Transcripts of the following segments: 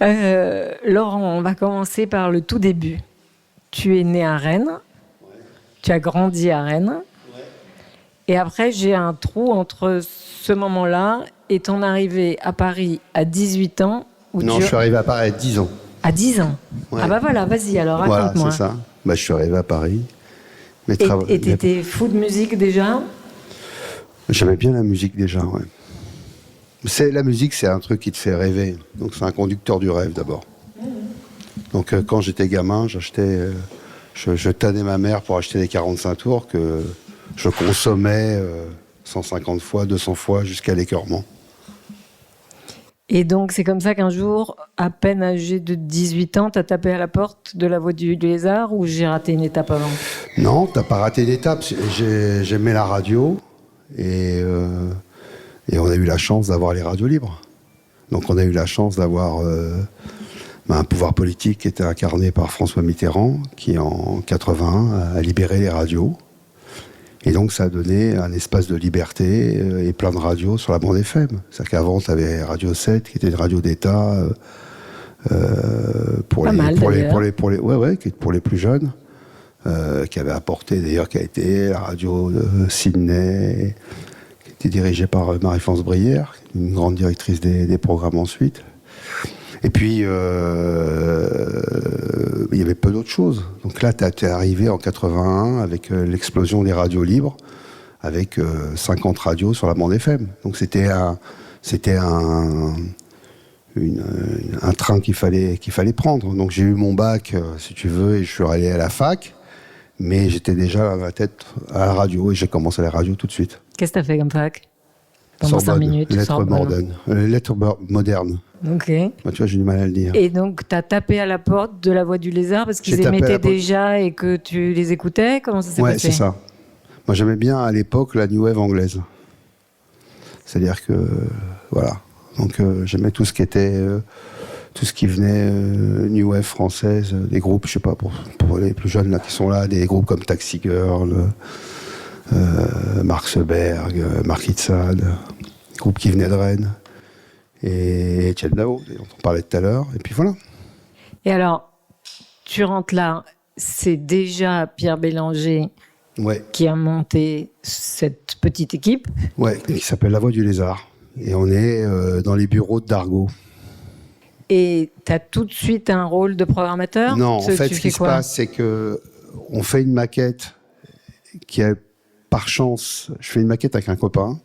Laurent, on va commencer par le tout début. Tu es né à Rennes, tu as grandi à Rennes, et après j'ai un trou entre ce moment-là et ton arrivée à Paris à 18 ans. Non, je suis arrivé à Paris à 10 ans. À 10 ans. Ouais. Ah bah voilà, vas-y, alors raconte-moi. Voilà, c'est ça. Je suis arrivé à Paris. Et t'étais fou de musique déjà ? J'aimais bien la musique déjà, ouais. La musique, c'est un truc qui te fait rêver. Donc c'est un conducteur du rêve d'abord. Donc quand j'étais gamin, je tannais ma mère pour acheter des 45 tours que je consommais 150 fois, 200 fois jusqu'à l'écœurement. Et donc c'est comme ça qu'un jour, à peine âgé de 18 ans, t'as tapé à la porte de la Voix du Lézard, ou j'ai raté une étape avant ? Non, t'as pas raté d'étape. J'aimais la radio et on a eu la chance d'avoir les radios libres. Donc on a eu la chance d'avoir un pouvoir politique qui était incarné par François Mitterrand, qui en 81 a libéré les radios. Et donc ça a donné un espace de liberté et plein de radios sur la bande FM. C'est-à-dire qu'avant, tu avais Radio 7, qui était une radio d'État pour les plus jeunes, qui avait apporté, d'ailleurs, qui a été la radio de Sydney, qui était dirigée par Marie-France Brière, une grande directrice des programmes ensuite. Et puis, il y avait peu d'autres choses. Donc là, t'es arrivé en 81 avec l'explosion des radios libres, avec 50 radios sur la bande FM. Donc c'était un train qu'il fallait prendre. Donc j'ai eu mon bac, si tu veux, et je suis allé à la fac, mais j'étais déjà dans la tête à la radio, et j'ai commencé la radio tout de suite. Qu'est-ce que t'as fait comme fac ? Pendant 5 minutes. Lettres modernes. Ok. Bah, tu vois, j'ai du mal à le dire. Et donc, tu as tapé à la porte de la Voix du Lézard parce qu'ils émettaient déjà et que tu les écoutais ? Comment ça s'est passé ? Ouais, c'est ça. Moi, j'aimais bien à l'époque la New Wave anglaise. C'est-à-dire que, voilà. Donc, j'aimais tout ce qui était, tout ce qui venait New Wave française, des groupes, je sais pas, pour les plus jeunes là qui sont là, des groupes comme Taxi Girl, Mark Seberg, Mark Itzad, groupe qui venait de Rennes. Et Etienne Dao, dont on parlait tout à l'heure, et puis voilà. Et alors, tu rentres là, c'est déjà Pierre Bélanger qui a monté cette petite équipe. Ouais, qui s'appelle La Voix du Lézard. Et on est dans les bureaux de Dargaud. Et tu as tout de suite un rôle de programmateur ? Non, en fait, ce qui se passe, c'est qu'on fait une maquette qui est, par chance, je fais une maquette avec un copain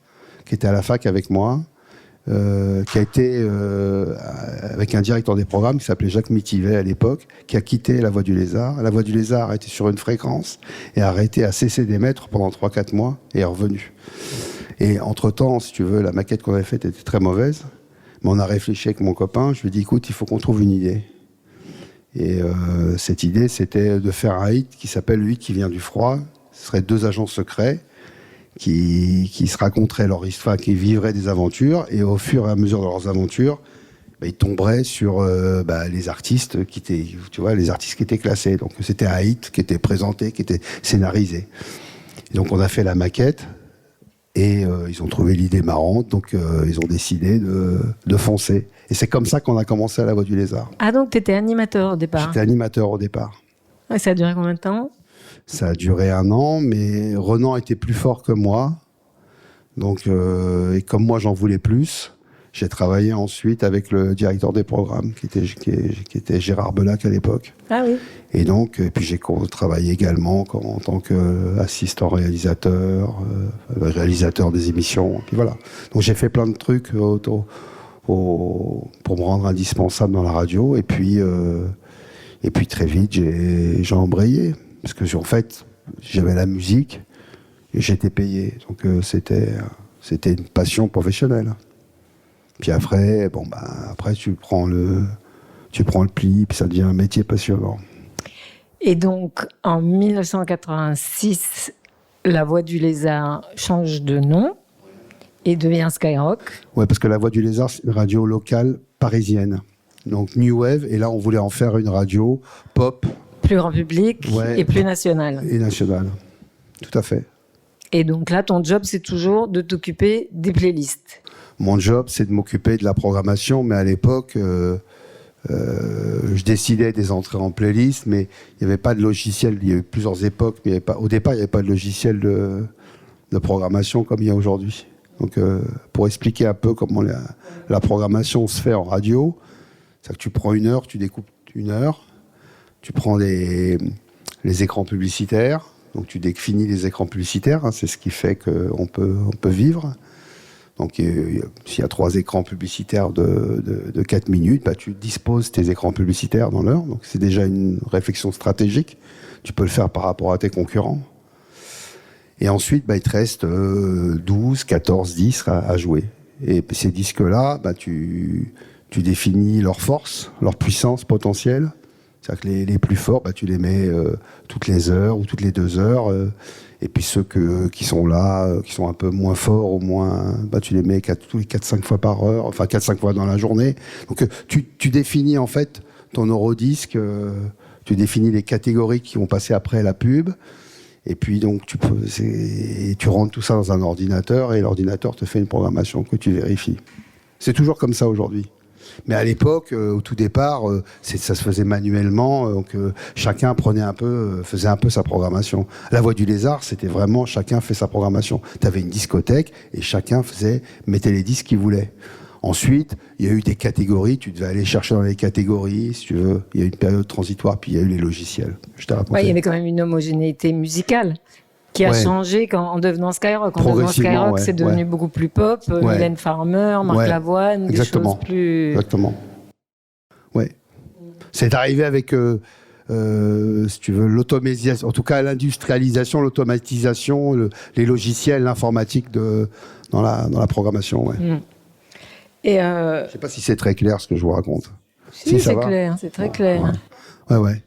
qui était à la fac avec moi, qui a été avec un directeur des programmes qui s'appelait Jacques Mitivet à l'époque, qui a quitté La Voix du Lézard. La Voix du Lézard a été sur une fréquence et a cessé d'émettre pendant 3-4 mois et est revenu. Et entre-temps, si tu veux, la maquette qu'on avait faite était très mauvaise, mais on a réfléchi avec mon copain. Je lui ai dit, écoute, il faut qu'on trouve une idée. Et cette idée, c'était de faire un hit qui s'appelle Le Hit qui vient du froid. Ce serait 2 agents secrets qui se raconteraient leur histoire, qui vivraient des aventures, et au fur et à mesure de leurs aventures, ils tomberaient sur les artistes qui étaient, tu vois, les artistes qui étaient classés. Donc c'était un hit qui était présenté, qui était scénarisé. Et donc on a fait la maquette, et ils ont trouvé l'idée marrante, donc ils ont décidé de foncer. Et c'est comme ça qu'on a commencé à La Voix du Lézard. Ah, donc tu étais animateur au départ ? J'étais animateur au départ. Et ça a duré combien de temps ? Ça a duré 1 an, mais Renan était plus fort que moi. Donc, et comme moi, j'en voulais plus, j'ai travaillé ensuite avec le directeur des programmes, qui était Gérard Belac à l'époque. Ah oui. Et donc, puis j'ai travaillé également en tant qu'assistant réalisateur, réalisateur des émissions. Puis voilà. Donc j'ai fait plein de trucs pour me rendre indispensable dans la radio. Et puis très vite, j'ai embrayé. Parce que, en fait, j'avais la musique et j'étais payé. Donc, c'était une passion professionnelle. Puis après, après tu prends le pli, puis ça devient un métier passionnant. Et donc, en 1986, La Voix du Lézard change de nom et devient Skyrock. Ouais, parce que La Voix du Lézard, c'est une radio locale parisienne. Donc, New Wave, et là, on voulait en faire une radio pop. Plus grand public et plus national. Et national, tout à fait. Et donc là, ton job, c'est toujours de t'occuper des playlists. Mon job, c'est de m'occuper de la programmation, mais à l'époque, Je décidais des entrées en playlist, mais il n'y avait pas de logiciel. Il y a eu plusieurs époques, mais au départ, il n'y avait pas de logiciel de programmation comme il y a aujourd'hui. Donc, pour expliquer un peu comment la programmation se fait en radio, c'est que tu prends une heure, tu découpes une heure, tu prends les écrans publicitaires, donc tu définis les écrans publicitaires, hein, c'est ce qui fait qu'on peut vivre. Donc, s'il y a 3 écrans publicitaires de 4 minutes, bah, tu disposes tes écrans publicitaires dans l'heure. Donc, c'est déjà une réflexion stratégique. Tu peux le faire par rapport à tes concurrents. Et ensuite, bah, il te reste 12, 14 disques à jouer. Et ces disques-là, bah, tu définis leur force, leur puissance potentielle. C'est-à-dire que les plus forts, bah, tu les mets toutes les heures ou toutes les 2 heures. Et puis ceux qui sont là, qui sont un peu moins forts, ou moins, bah, tu les mets tous les 4-5 fois par heure, enfin 4-5 fois dans la journée. Donc tu définis en fait ton eurodisque, tu définis les catégories qui vont passer après la pub. Et puis donc tu rentres tout ça dans un ordinateur et l'ordinateur te fait une programmation que tu vérifies. C'est toujours comme ça aujourd'hui. Mais à l'époque, au tout départ, ça se faisait manuellement, donc chacun faisait un peu sa programmation. La Voix du Lézard, c'était vraiment chacun fait sa programmation. Tu avais une discothèque et chacun mettait les disques qu'il voulait. Ensuite, il y a eu des catégories, tu devais aller chercher dans les catégories, si tu veux. Il y a eu une période transitoire, puis il y a eu les logiciels. Je t'ai raconté. Ouais, il y avait quand même une homogénéité musicale qui a changé en devenant Skyrock. En devenant Skyrock, c'est devenu beaucoup plus pop. Mylène Farmer, Marc Lavoine, des choses plus... Exactement. Ouais. C'est arrivé avec, si tu veux, l'automatisation, en tout cas l'industrialisation, l'automatisation, les logiciels, l'informatique dans la programmation. Ouais. Je ne sais pas si c'est très clair ce que je vous raconte. Si c'est clair, c'est très clair. Ouais.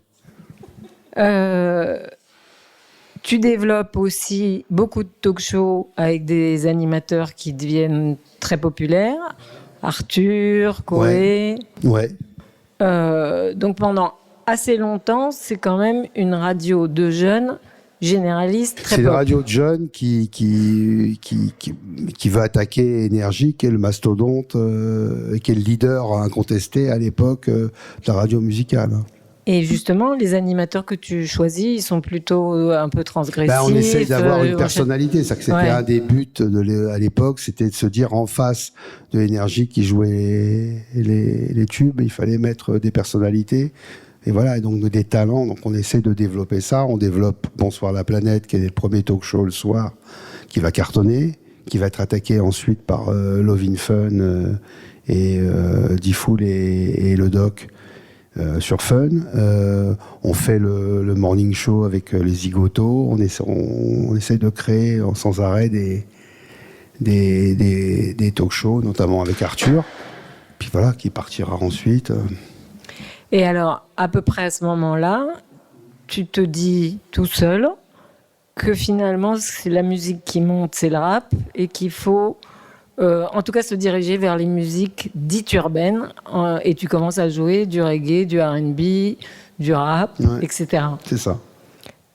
Tu développes aussi beaucoup de talk-shows avec des animateurs qui deviennent très populaires. Arthur, Coé. Ouais. Donc pendant assez longtemps, c'est quand même une radio de jeunes généraliste très pop. C'est une radio de jeunes qui veut attaquer Énergie, qui est le mastodonte, qui est le leader incontesté à l'époque de la radio musicale. Et justement, les animateurs que tu choisis, ils sont plutôt un peu transgressifs. On essaye d'avoir une personnalité. C'est-à-dire que c'était un des buts à l'époque, c'était de se dire en face de Énergie qui jouait les tubes, il fallait mettre des personnalités. Et voilà, donc des talents. Donc on essaie de développer ça. On développe Bonsoir la planète, qui est le premier talk show le soir, qui va cartonner, qui va être attaqué ensuite par Love in Fun et Diffoul et le Doc. Sur Fun, on fait le morning show avec les zigotos, on essaie de créer sans arrêt des talk shows, notamment avec Arthur, puis voilà, qui partira ensuite. Et alors, à peu près à ce moment-là, tu te dis tout seul que finalement, c'est la musique qui monte, c'est le rap, et qu'il faut... en tout cas, se diriger vers les musiques dites urbaines, et tu commences à jouer du reggae, du R&B, du rap, etc. C'est ça.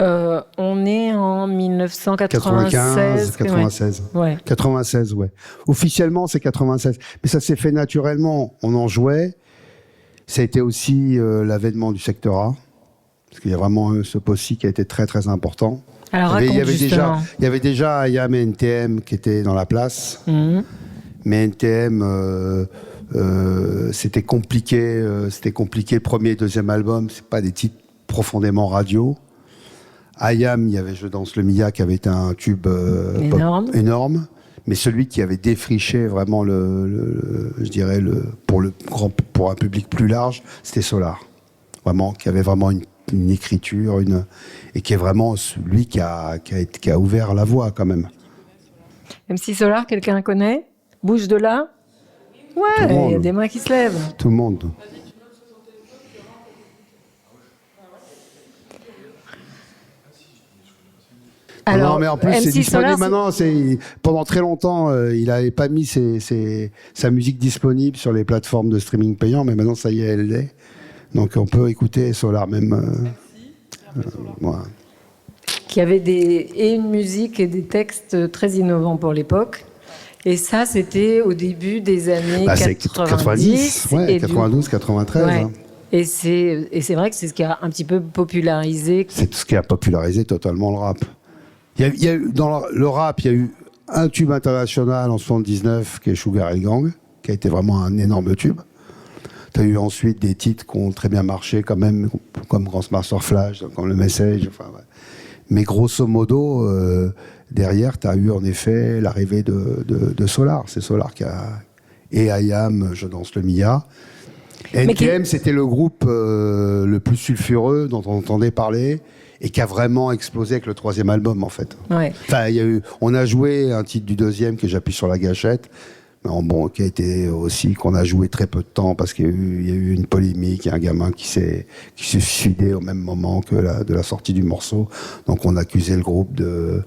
On est en 1996. 96. Ouais. 96, ouais. Officiellement, c'est 96. Mais ça s'est fait naturellement. On en jouait. Ça a été aussi l'avènement du secteur A. Parce qu'il y a vraiment ce POSI qui a été très, très important. Alors, il y avait déjà IAM et NTM qui étaient dans la place. Mais NTM, c'était compliqué. C'était compliqué. Premier et deuxième album, c'est pas des titres profondément radio. IAM, il y avait Je danse le Mia qui avait été un tube énorme. Mais celui qui avait défriché vraiment je dirais pour un public plus large, c'était Solar. Vraiment, qui avait vraiment une écriture, et qui est vraiment celui qui a ouvert la voie quand même. MC Solar, quelqu'un connaît? Bouge de là? Ouais, il y a des mains qui se lèvent. Tout le monde. Alors, non, mais en plus, c'est disponible maintenant. Pendant très longtemps, il n'avait pas mis sa musique disponible sur les plateformes de streaming payant, mais maintenant, ça y est, elle l'est. Donc, on peut écouter Solar même. Voilà. Qui avait une musique et des textes très innovants pour l'époque. Et ça, c'était au début des années 90. Ouais, 92, 93. Ouais. Hein. Et c'est vrai que c'est ce qui a un petit peu popularisé. C'est ce qui a popularisé totalement le rap. Il y a eu, dans le rap, il y a eu un tube international en 79 qui est Sugar Hill Gang, qui a été vraiment un énorme tube. Tu as eu ensuite des titres qui ont très bien marché quand même, comme Grand Master Flash, comme Le Message. Enfin, ouais. Mais grosso modo, derrière, tu as eu en effet l'arrivée de Solar. C'est Solar qui a... Et IAM, Je danse le Mia. NTM, c'était le groupe le plus sulfureux dont on entendait parler et qui a vraiment explosé avec le 3e album, en fait. Ouais. Enfin, on a joué un titre du 2e que j'appuie sur la gâchette, bon, qui a été aussi, qu'on a joué très peu de temps parce qu'il y a eu une polémique, il y a un gamin qui s'est suicidé au même moment que de la sortie du morceau. Donc on accusait le groupe de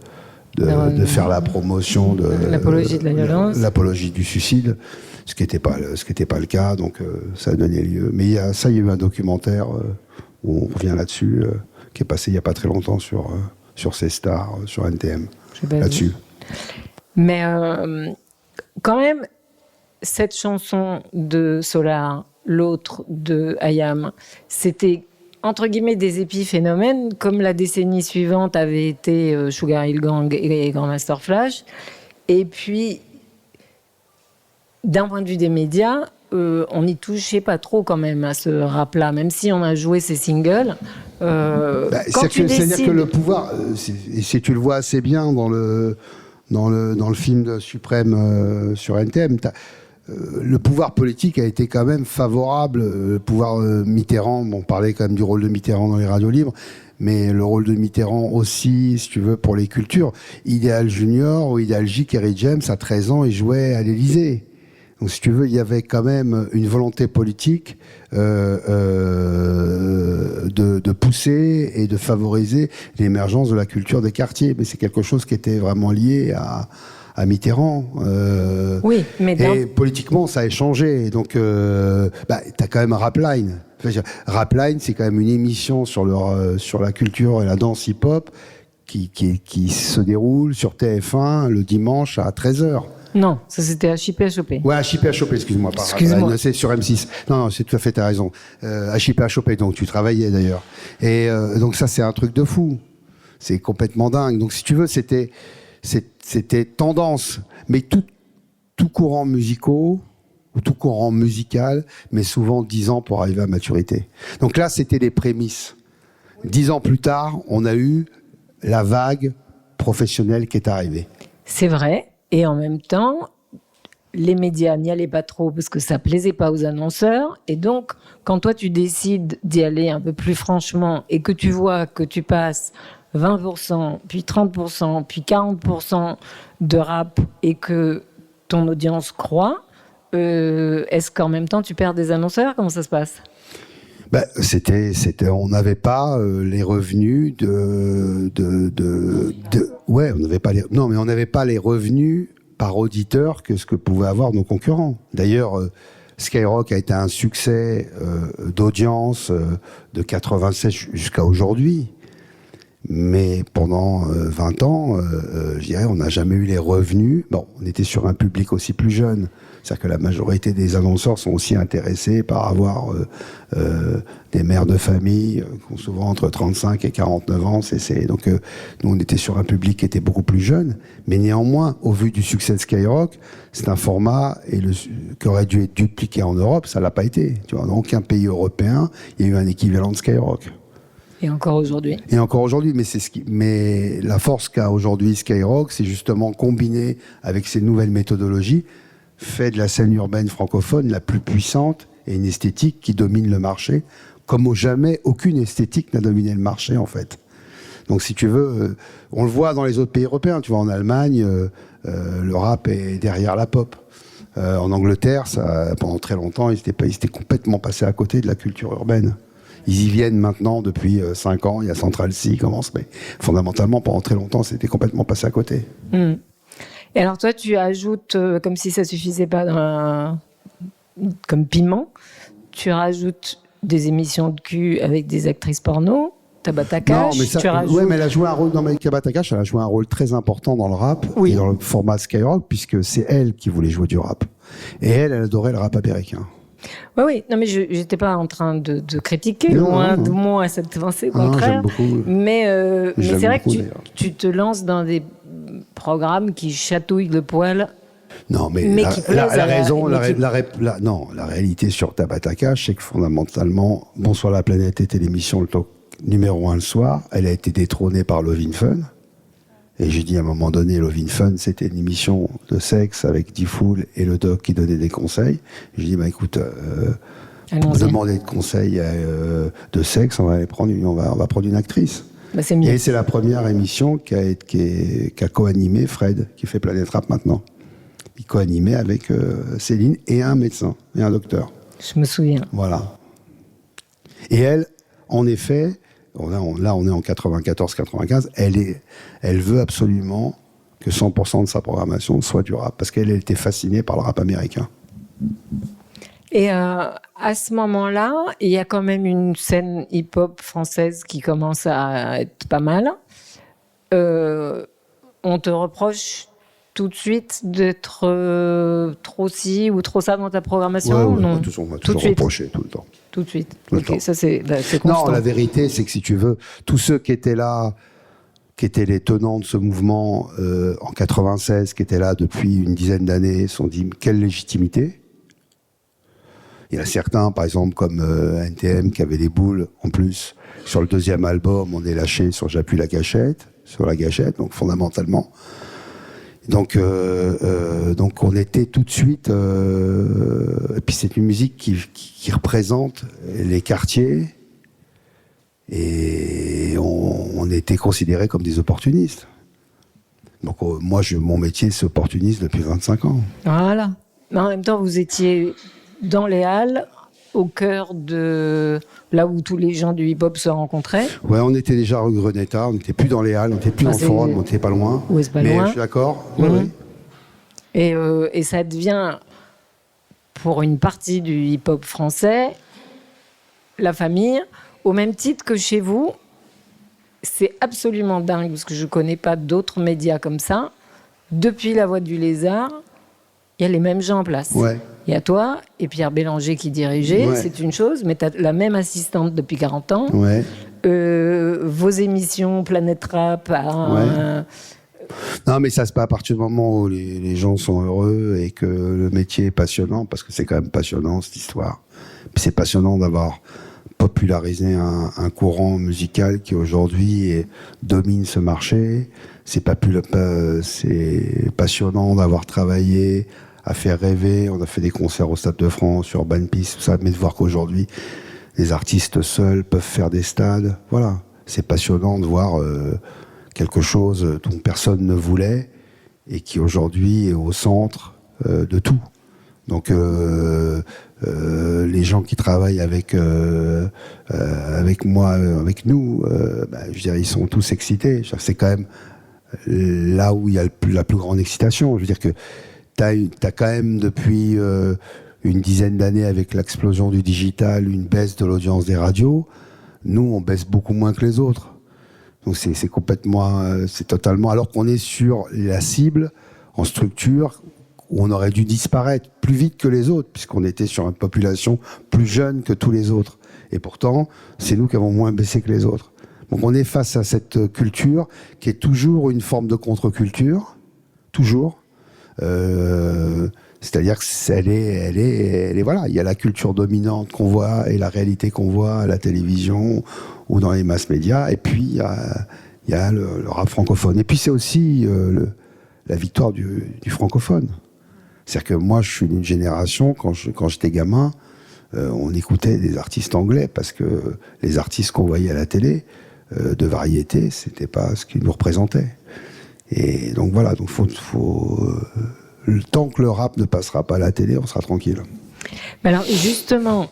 faire la promotion de l'apologie de la violence, l'apologie du suicide, ce qui n'était pas le cas. Donc ça a donné lieu. Mais il y a eu un documentaire où on revient là-dessus, qui est passé il n'y a pas très longtemps sur C-Star, sur NTM, là-dessus. Mais quand même, cette chanson de Solar, l'autre de IAM, c'était entre guillemets des épiphénomènes, comme la décennie suivante avait été Sugar Hill Gang et Grand Master Flash. Et puis, d'un point de vue des médias, on n'y touchait pas trop quand même à ce rap-là, même si on a joué ces singles. C'est-à-dire que le pouvoir, si tu le vois assez bien dans le film de Suprême sur NTM, le pouvoir politique a été quand même favorable. Le pouvoir Mitterrand, on parlait quand même du rôle de Mitterrand dans les radios libres, mais le rôle de Mitterrand aussi, si tu veux, pour les cultures. Idéal Junior ou Idéal J, Kerry James, à 13 ans, il jouait à l'Élysée. Donc, si tu veux, il y avait quand même une volonté politique de pousser et de favoriser l'émergence de la culture des quartiers. Mais c'est quelque chose qui était vraiment lié à Mitterrand. Oui, mais et politiquement, ça a changé. Donc, t'as quand même Rapline. Rapline, c'est quand même une émission sur la culture et la danse hip-hop qui se déroule sur TF1 le dimanche à 13h. Non, ça c'était HIP-HOP. Ouais, HIP-HOP, excuse-moi. C'est sur M6. Non, c'est tout à fait, t'as raison. HIP-HOP, donc tu travaillais d'ailleurs. Et donc ça, c'est un truc de fou. C'est complètement dingue. Donc si tu veux, c'était tendance. Mais tout courant musicaux, ou tout courant musical, mais souvent 10 ans pour arriver à maturité. Donc là, c'était les prémices. 10 ans plus tard, on a eu la vague professionnelle qui est arrivée. C'est vrai. Et en même temps, les médias n'y allaient pas trop parce que ça plaisait pas aux annonceurs. Et donc, quand toi, tu décides d'y aller un peu plus franchement et que tu vois que tu passes 20%, puis 30%, puis 40% de rap et que ton audience croît, est-ce qu'en même temps, tu perds des annonceurs? Comment ça se passe? On n'avait pas les revenus ouais, on n'avait pas mais on n'avait pas les revenus par auditeur que ce que pouvaient avoir nos concurrents. D'ailleurs, Skyrock a été un succès d'audience de 96 jusqu'à aujourd'hui. Mais pendant 20 ans, je dirais, on n'a jamais eu les revenus. Bon, on était sur un public aussi plus jeune. C'est-à-dire que la majorité des annonceurs sont aussi intéressés par avoir des mères de famille qui ont souvent entre 35 et 49 ans. Donc, nous, on était sur un public qui était beaucoup plus jeune. Mais néanmoins, au vu du succès de Skyrock, c'est un format qui aurait dû être dupliqué en Europe. Ça ne l'a pas été. Tu vois, dans aucun pays européen, il y a eu un équivalent de Skyrock. Et encore aujourd'hui. Et encore aujourd'hui, mais la force qu'a aujourd'hui Skyrock, c'est justement combiner avec ces nouvelles méthodologies, fait de la scène urbaine francophone la plus puissante et une esthétique qui domine le marché, comme jamais aucune esthétique n'a dominé le marché en fait. Donc si tu veux, on le voit dans les autres pays européens. Tu vois, en Allemagne, le rap est derrière la pop. En Angleterre, pendant très longtemps, ils étaient complètement passés à côté de la culture urbaine. Ils y viennent maintenant depuis 5 ans. Il y a Central C qui commence, mais fondamentalement, pendant très longtemps, c'était complètement passé à côté. Mmh. Et alors toi, tu ajoutes, comme si ça suffisait pas, comme piment, tu rajoutes des émissions de cul avec des actrices porno, Tabata Cash. Non, mais ça, tu rajoutes... ouais, mais elle a joué un rôle dans Tabata Cash, elle a joué un rôle très important dans le rap Oui. et dans le format Skyrock, puisque c'est elle qui voulait jouer du rap. Et elle adorait le rap américain. Oui. Non, mais je n'étais pas en train de critiquer, loin de moi cette pensée, au contraire. J'aime beaucoup. Mais c'est vrai beaucoup, que tu te lances dans des programmes qui chatouillent le poil. Non, mais la raison, non, la réalité sur Tabata Cash, c'est que fondamentalement, Bonsoir la planète était l'émission le talk numéro 1 le soir. Elle a été détrônée par Lovin Fun. Et j'ai dit à un moment donné, Lovin Fun, c'était une émission de sexe avec D-Fool et le doc qui donnait des conseils. J'ai dit, écoute, pour demander de conseils de sexe, on va prendre une actrice. Bah, c'est mieux. Et c'est la première émission qui a co-animé Fred, qui fait Planète Rap maintenant. Il co-animait avec Céline et un médecin et un docteur. Je me souviens. Voilà. Et elle, en effet, là on est en 94-95, elle veut absolument que 100% de sa programmation soit du rap, parce qu'elle était fascinée par le rap américain. Et à ce moment-là, il y a quand même une scène hip-hop française qui commence à être pas mal. On te reproche tout de suite d'être trop ci ou trop ça dans ta programmation? Ouais, non. On m'a toujours reproché tout le temps. Tout de suite. Tout le Ok, temps. ça c'est constant. Non, la vérité, c'est que si tu veux, tous ceux qui étaient là, qui étaient les tenants de ce mouvement en 96, qui étaient là depuis une dizaine d'années, se sont dit quelle légitimité. Il y en a certains, par exemple, comme NTM, qui avaient des boules en plus. Sur le deuxième album, on est lâché sur J'appuie la gâchette, donc fondamentalement. Donc on était tout de suite. Et puis c'est une musique qui représente les quartiers, et on était considérés comme des opportunistes. Donc moi, mon métier, c'est opportuniste depuis 25 ans. Voilà. Mais en même temps, vous étiez dans les halles, au cœur de là où tous les gens du hip-hop se rencontraient. Ouais, on était déjà rue Greneta, on n'était plus dans les halles, on n'était plus dans le forum, on n'était pas loin. Ouais, c'est pas mais loin. Je suis d'accord. Ouais. Et ça devient, pour une partie du hip-hop français, la famille, au même titre que chez vous. C'est absolument dingue, parce que je ne connais pas d'autres médias comme ça. Depuis La Voix du Lézard, il y a les mêmes gens en place. Ouais. Il y a toi et Pierre Bélanger qui dirigeait, c'est une chose, mais tu as la même assistante depuis 40 ans. Ouais. Vos émissions, Planète Rap... Non, mais ça se passe à partir du moment où les gens sont heureux et que le métier est passionnant, parce que c'est quand même passionnant, cette histoire. Puis c'est passionnant d'avoir popularisé un courant musical qui aujourd'hui domine ce marché. C'est passionnant d'avoir travaillé, à faire rêver. On a fait des concerts au Stade de France, sur Urban Peace, tout ça, mais de voir qu'aujourd'hui, les artistes seuls peuvent faire des stades. Voilà. C'est passionnant de voir quelque chose dont personne ne voulait et qui aujourd'hui est au centre de tout. Donc les gens qui travaillent avec moi, avec nous, je veux dire, ils sont tous excités. C'est quand même là où il y a la plus grande excitation. Je veux dire que t'as quand même depuis une dizaine d'années, avec l'explosion du digital, une baisse de l'audience des radios. Nous, on baisse beaucoup moins que les autres. Donc c'est complètement, c'est totalement, alors qu'on est sur la cible en structure où on aurait dû disparaître plus vite que les autres, puisqu'on était sur une population plus jeune que tous les autres. Et pourtant, c'est nous qui avons moins baissé que les autres. Donc on est face à cette culture qui est toujours une forme de contre-culture, toujours. C'est-à-dire que elle est, voilà, il y a la culture dominante qu'on voit et la réalité qu'on voit à la télévision ou dans les masses médias, et puis il y a le rap francophone. Et puis c'est aussi la victoire du francophone. C'est-à-dire que moi, je suis d'une génération, quand j'étais gamin, on écoutait des artistes anglais, parce que les artistes qu'on voyait à la télé, de variété, c'était pas ce qu'ils nous représentaient. Et donc voilà, donc le temps que le rap ne passera pas à la télé, on sera tranquille. Mais alors justement,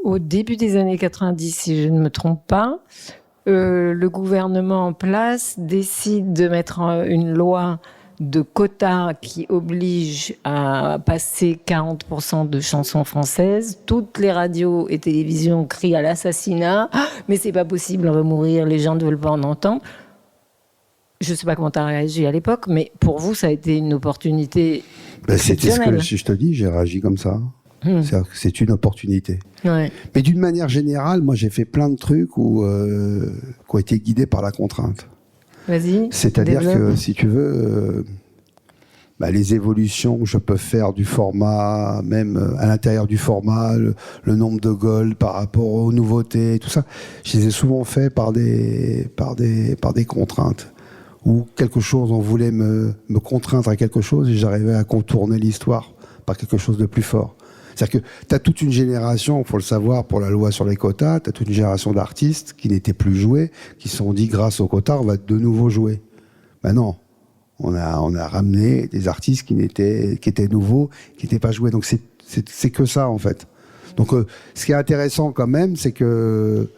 au début des années 90, si je ne me trompe pas, le gouvernement en place décide de mettre une loi de quotas qui obligent à passer 40% de chansons françaises. Toutes les radios et télévisions crient à l'assassinat. Ah, mais c'est pas possible, on va mourir, les gens ne veulent pas en entendre. Je sais pas comment tu as réagi à l'époque, mais pour vous, ça a été une opportunité c'était ce que exceptionnelle. je te dis, j'ai réagi comme ça. C'est une opportunité. Ouais. Mais d'une manière générale, moi j'ai fait plein de trucs qui ont été guidés par la contrainte. Vas-y. C'est-à-dire développe. que si tu veux, les évolutions que je peux faire du format, même à l'intérieur du format, le nombre de goals par rapport aux nouveautés, tout ça, je les ai souvent fait par des contraintes. Ou quelque chose, on voulait me contraindre à quelque chose et j'arrivais à contourner l'histoire par quelque chose de plus fort. C'est-à-dire que tu as toute une génération, il faut le savoir, pour la loi sur les quotas, tu as toute une génération d'artistes qui n'étaient plus joués, qui se sont dit, grâce aux quotas, on va de nouveau jouer. Ben non, on a ramené des artistes qui étaient nouveaux, qui n'étaient pas joués. Donc c'est que ça, en fait. Donc ce qui est intéressant quand même, c'est que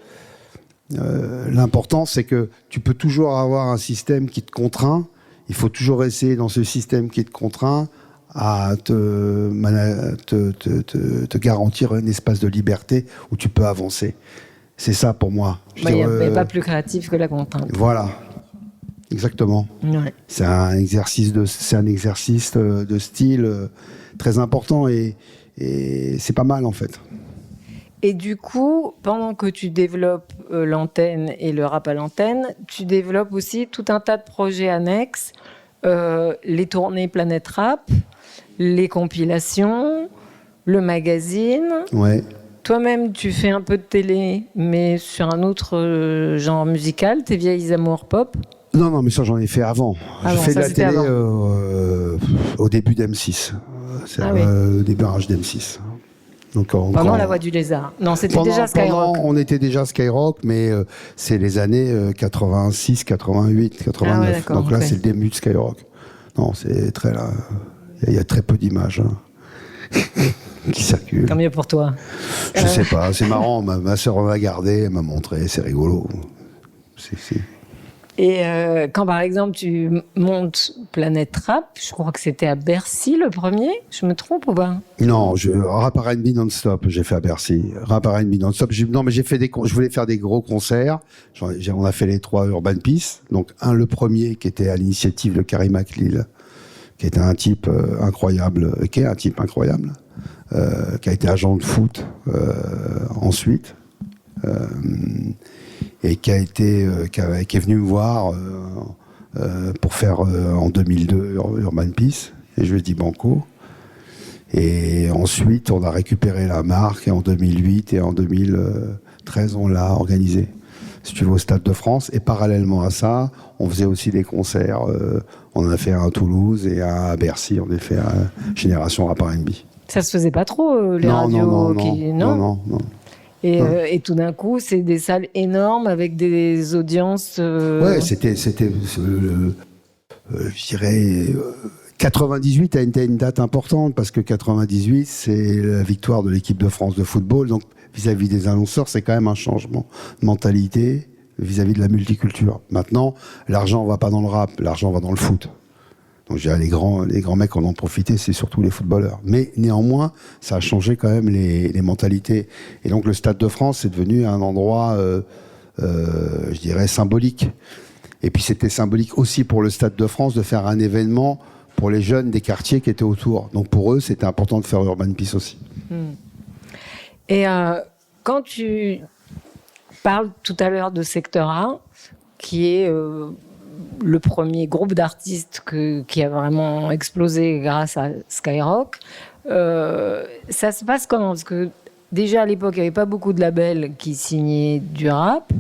l'important, c'est que tu peux toujours avoir un système qui te contraint. Il faut toujours essayer dans ce système qui te contraint à te garantir un espace de liberté où tu peux avancer. C'est ça pour moi. Il n'y a pas plus créatif que la contrainte. Voilà, exactement. Ouais. C'est un exercice de style très important et c'est pas mal en fait. Et du coup, pendant que tu développes l'antenne et le rap à l'antenne, tu développes aussi tout un tas de projets annexes, les tournées Planète Rap, les compilations, le magazine. Ouais. Toi-même, tu fais un peu de télé, mais sur un autre genre musical, tes vieilles amours pop. Non, mais ça j'en ai fait avant. J'ai fait de la télé au début d'M6. Au démarrage d'M6. Donc, pendant La Voix du Lézard. Non, c'était déjà Skyrock. On était déjà Skyrock, mais c'est les années 86, 88, 89. Donc là, c'est le début de Skyrock. Non, c'est très là. Il y a très peu d'images qui circulent. Tant mieux pour toi. Je sais pas, c'est marrant. Ma sœur m'a gardé, elle m'a montré, c'est rigolo. Et quand par exemple tu montes Planète Rap, je crois que c'était à Bercy le premier, je me trompe ou pas? Non, rap R&B non-stop, j'ai fait à Bercy. Rap R&B non-stop. Non, mais je voulais faire des gros concerts. On a fait les 3 Urban Peace. Donc le premier qui était à l'initiative de Carrie McLeod, qui était un type incroyable, qui est un type incroyable, qui a été agent de foot ensuite. Et qui est venu me voir pour faire en 2002 Urban Peace, et je lui ai dit banco. Et ensuite, on a récupéré la marque, et en 2008 et en 2013, on l'a organisé, si tu veux, au Stade de France. Et parallèlement à ça, on faisait aussi des concerts. On en a fait un à Toulouse et un à Bercy. On a fait un Génération Rap R&B. Ça se faisait pas trop, les radios non. Et tout d'un coup, c'est des salles énormes avec des audiences. Ouais, c'était je dirais, 98 a été une date importante parce que 98, c'est la victoire de l'équipe de France de football. Donc, vis-à-vis des annonceurs, c'est quand même un changement de mentalité vis-à-vis de la multiculture. Maintenant, l'argent va pas dans le rap, l'argent va dans le foot. Donc, je dirais, les grands mecs qui en ont profité, c'est surtout les footballeurs. Mais néanmoins, ça a changé quand même les mentalités. Et donc, le Stade de France, c'est devenu un endroit, je dirais, symbolique. Et puis, c'était symbolique aussi pour le Stade de France de faire un événement pour les jeunes des quartiers qui étaient autour. Donc, pour eux, c'était important de faire Urban Peace aussi. Et quand tu parles tout à l'heure de Secteur A, qui est... le premier groupe d'artistes qui a vraiment explosé grâce à Skyrock. Ça se passe comment? Parce que déjà à l'époque, il n'y avait pas beaucoup de labels qui signaient du rap.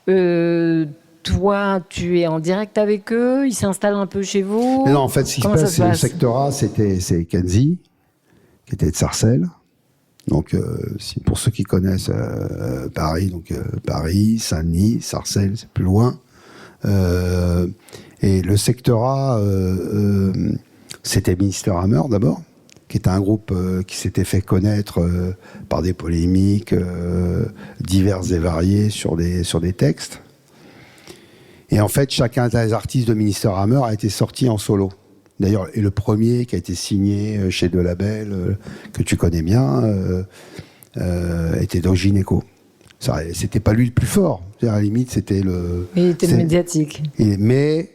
Toi, tu es en direct avec eux, ils s'installent un peu chez vous? Mais non, en fait, ce qui se passe, c'est le Secteur A, c'est Kenzie, qui était de Sarcelles. Donc, pour ceux qui connaissent Paris, donc Paris, Saint-Denis, Sarcelles, c'est plus loin. Et le Secteur A, c'était Minister Hammer d'abord, qui était un groupe qui s'était fait connaître par des polémiques diverses et variées sur des textes. Et en fait, chacun des artistes de Minister Hammer a été sorti en solo. D'ailleurs, et le premier qui a été signé chez deux labels que tu connais bien était Doc Gynéco. C'était pas lui le plus fort. À la limite, c'était le. Mais il était le médiatique. Mais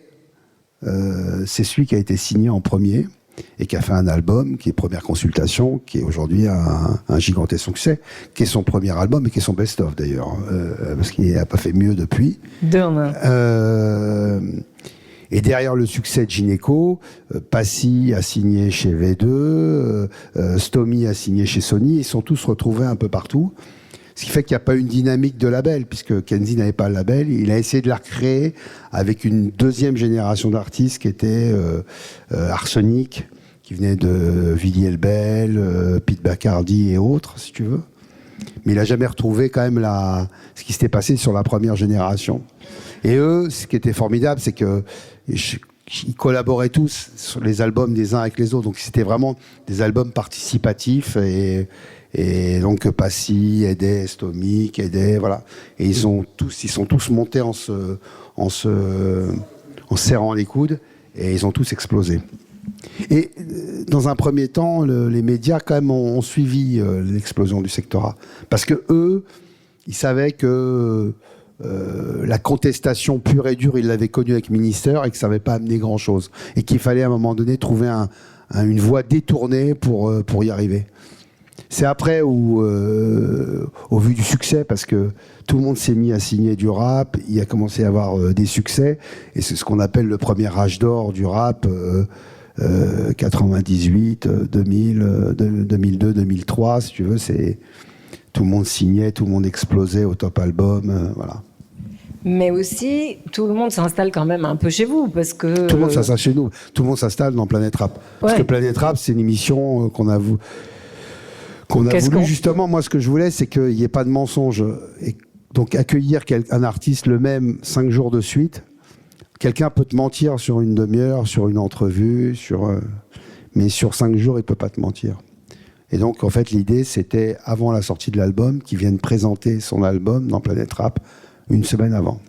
c'est celui qui a été signé en premier et qui a fait un album qui est Première Consultation, qui est aujourd'hui un gigantesque succès, qui est son premier album et qui est son best-of d'ailleurs, parce qu'il n'a pas fait mieux depuis. Et derrière le succès de Gynéco, Passy a signé chez V2, Stomy a signé chez Sony, ils sont tous retrouvés un peu partout. Ce qui fait qu'il n'y a pas une dynamique de label, puisque Kenzie n'avait pas le label. Il a essayé de la recréer avec une deuxième génération d'artistes qui était Arsenic, qui venait de Villiers le Bel, Pete Bacardi et autres, si tu veux. Mais il n'a jamais retrouvé quand même ce qui s'était passé sur la première génération. Et eux, ce qui était formidable, c'est que ils collaboraient tous sur les albums des uns avec les autres. Donc c'était vraiment des albums participatifs et donc Passy aidait, Stomic aidait, voilà. Et ils sont tous montés en serrant les coudes et ils ont tous explosé. Et dans un premier temps, les médias quand même ont suivi l'explosion du secteur A, parce que eux, ils savaient que la contestation pure et dure, ils l'avaient connue avec Minister et que ça n'avait pas amené grand-chose et qu'il fallait à un moment donné trouver une voie détournée pour y arriver. C'est après où, au vu du succès, parce que tout le monde s'est mis à signer du rap, il a commencé à avoir des succès, et c'est ce qu'on appelle le premier âge d'or du rap, 98, 2000, 2002, 2003, si tu veux, tout le monde signait, tout le monde explosait au top album, voilà. Mais aussi, tout le monde s'installe quand même un peu chez vous, parce que... Tout le monde s'installe chez nous, tout le monde s'installe dans Planète Rap. Parce que Planète Rap, c'est une émission qu'on a voulu justement. Moi, ce que je voulais, c'est qu'il n'y ait pas de mensonge. Et donc, accueillir un artiste le même 5 jours de suite, quelqu'un peut te mentir sur une demi-heure, sur une entrevue, mais sur 5 jours, il ne peut pas te mentir. Et donc, en fait, l'idée, c'était, avant la sortie de l'album, qu'il vienne présenter son album dans Planète Rap une semaine avant.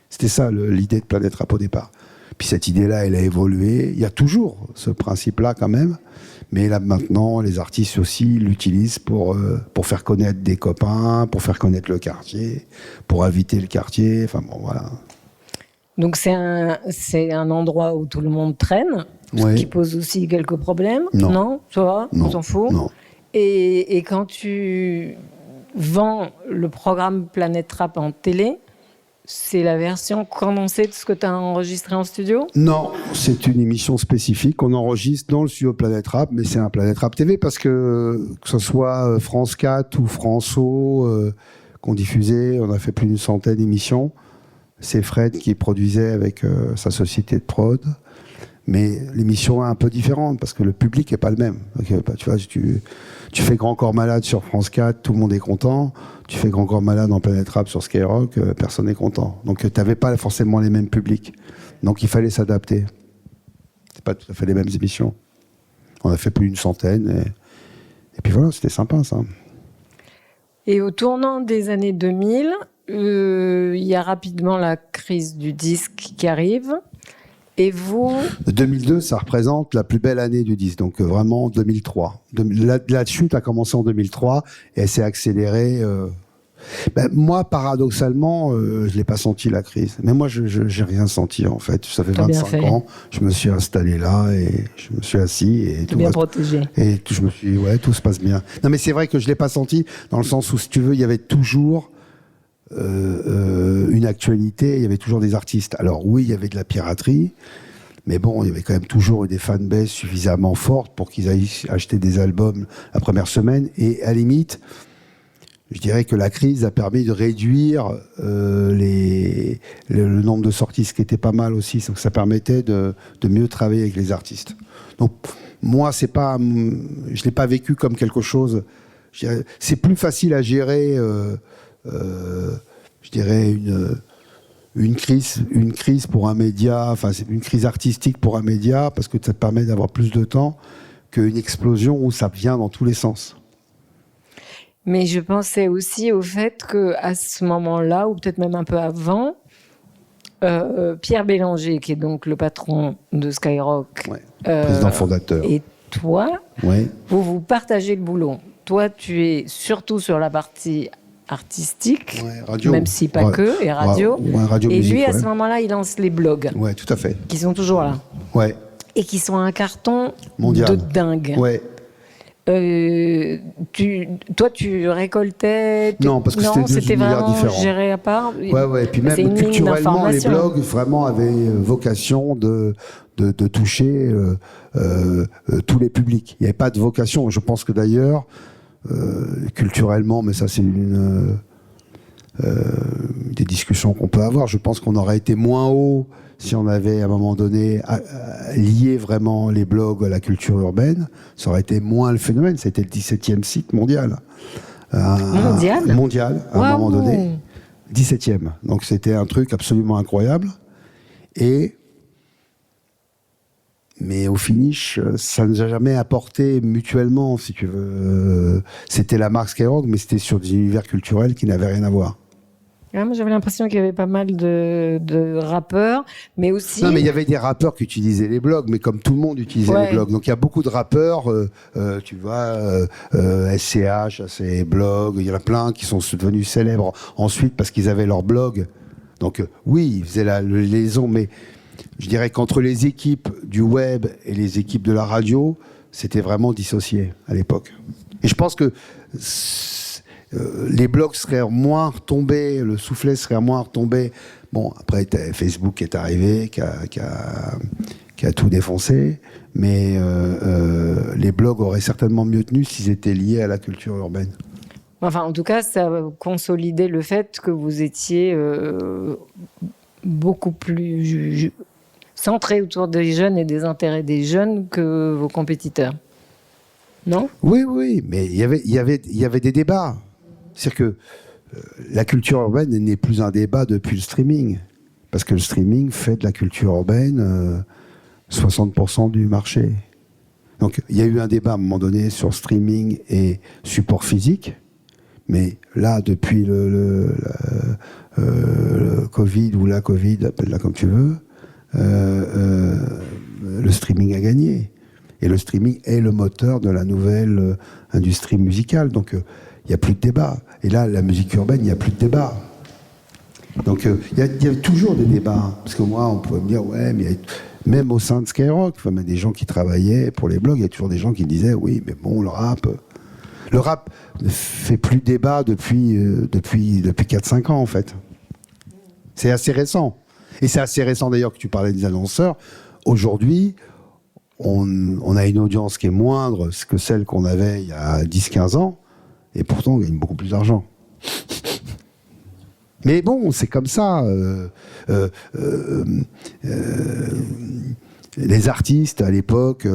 C'était ça, l'idée de Planète Rap au départ. Puis cette idée-là, elle a évolué. Il y a toujours ce principe-là quand même. Mais là, maintenant, les artistes aussi l'utilisent pour faire connaître des copains, pour faire connaître le quartier, pour inviter le quartier. Enfin bon, voilà. Donc c'est un endroit où tout le monde traîne, ce qui pose aussi quelques problèmes. Non, ça va, on s'en fout. Non. Et quand tu vends le programme Planète Rap en télé, c'est la version condensée de ce que tu as enregistré en studio ? Non, c'est une émission spécifique qu'on enregistre dans le studio Planète Rap, mais c'est un Planète Rap TV parce que ce soit France 4 ou France-O qu'on diffusait, on a fait plus d'une centaine d'émissions. C'est Fred qui produisait avec sa société de prod. Mais l'émission est un peu différente parce que le public n'est pas le même. Donc, tu vois, tu fais Grand Corps Malade sur France 4, tout le monde est content. Tu fais Grand Corps Malade en Planète Rap sur Skyrock, personne n'est content. Donc tu n'avais pas forcément les mêmes publics. Donc il fallait s'adapter. C'est pas tout à fait les mêmes émissions. On a fait plus d'une centaine. Et puis voilà, c'était sympa ça. Et au tournant des années 2000, il y a rapidement la crise du disque qui arrive. Et vous... 2002, ça représente la plus belle année du disque, donc vraiment 2003. La chute a commencé en 2003 et elle s'est accélérée. Moi, paradoxalement, je l'ai pas senti la crise. Mais moi, j'ai rien senti en fait. Ça fait 25 ans, je me suis installé là et je me suis assis et tout. Bien protégé. Et je me suis, tout se passe bien. Non, mais c'est vrai que je l'ai pas senti dans le sens où, si tu veux, il y avait toujours une actualité, il y avait toujours des artistes. Alors oui, il y avait de la piraterie, mais bon, il y avait quand même toujours des fanbases suffisamment fortes pour qu'ils aillent acheter des albums la première semaine. Et à la limite, je dirais que la crise a permis de réduire le nombre de sorties, ce qui était pas mal aussi. Donc ça permettait de mieux travailler avec les artistes. Donc moi, je l'ai pas vécu comme quelque chose. C'est plus facile à gérer. Je dirais une crise pour un média, enfin c'est une crise artistique pour un média parce que ça te permet d'avoir plus de temps qu'une explosion où ça vient dans tous les sens. Mais je pensais aussi au fait qu'à ce moment-là, ou peut-être même un peu avant, Pierre Bélanger, qui est donc le patron de Skyrock, président fondateur, et toi, vous partagez le boulot. Toi, tu es surtout sur la partie artistique, radio, même si pas que, et radio. Radio et musique, lui, à ce moment-là, il lance les blogs. Ouais, tout à fait. Qui sont toujours là. Ouais. Et qui sont un carton mondial de dingue. Ouais. Toi, tu récoltais. Non, parce que c'était vraiment différents. Géré à part. Ouais. Puis même culturellement, les blogs vraiment avaient vocation de toucher tous les publics. Il n'y avait pas de vocation. Je pense que d'ailleurs, culturellement, mais ça c'est des discussions qu'on peut avoir. Je pense qu'on aurait été moins haut si on avait à un moment donné lié vraiment les blogs à la culture urbaine. Ça aurait été moins le phénomène. C'était le 17e site mondial. Mondial, à un moment donné. 17e. Donc c'était un truc absolument incroyable. Mais au finish, ça ne nous a jamais apporté mutuellement, si tu veux. C'était la marque Skyrock, mais c'était sur des univers culturels qui n'avaient rien à voir. Moi, j'avais l'impression qu'il y avait pas mal de rappeurs, mais aussi... Non, mais il y avait des rappeurs qui utilisaient les blogs, mais comme tout le monde utilisait les blogs. Donc, il y a beaucoup de rappeurs, tu vois, SCH, ces blogs, il y en a plein qui sont devenus célèbres ensuite parce qu'ils avaient leur blog. Donc, oui, ils faisaient la liaison, mais je dirais qu'entre les équipes du web et les équipes de la radio, c'était vraiment dissocié à l'époque. Et je pense que... les blogs seraient moins retombés, le soufflet serait moins retombé. Bon, après, Facebook qui est arrivé, qui a tout défoncé, mais les blogs auraient certainement mieux tenu s'ils étaient liés à la culture urbaine. Enfin, en tout cas, ça consolidait le fait que vous étiez beaucoup plus centré autour des jeunes et des intérêts des jeunes que vos compétiteurs. Non ? Oui, mais il y avait des débats. C'est-à-dire que la culture urbaine n'est plus un débat depuis le streaming. Parce que le streaming fait de la culture urbaine 60% du marché. Donc il y a eu un débat à un moment donné sur streaming et support physique. Mais là, depuis le Covid ou la Covid, appelle-la comme tu veux, le streaming a gagné. Et le streaming est le moteur de la nouvelle industrie musicale. Donc il n'y a plus de débat. Et là, la musique urbaine, il n'y a plus de débat. Donc, il y a toujours des débats. Parce que moi, on pouvait me dire, ouais, mais même au sein de Skyrock, enfin, des gens qui travaillaient pour les blogs, il y a toujours des gens qui disaient, oui, mais bon, le rap ne fait plus débat depuis 4-5 ans, en fait. C'est assez récent. Et c'est assez récent, d'ailleurs, que tu parlais des annonceurs. Aujourd'hui, on a une audience qui est moindre que celle qu'on avait il y a 10-15 ans. Et pourtant, on gagne beaucoup plus d'argent. Mais bon, c'est comme ça. Les artistes, à l'époque,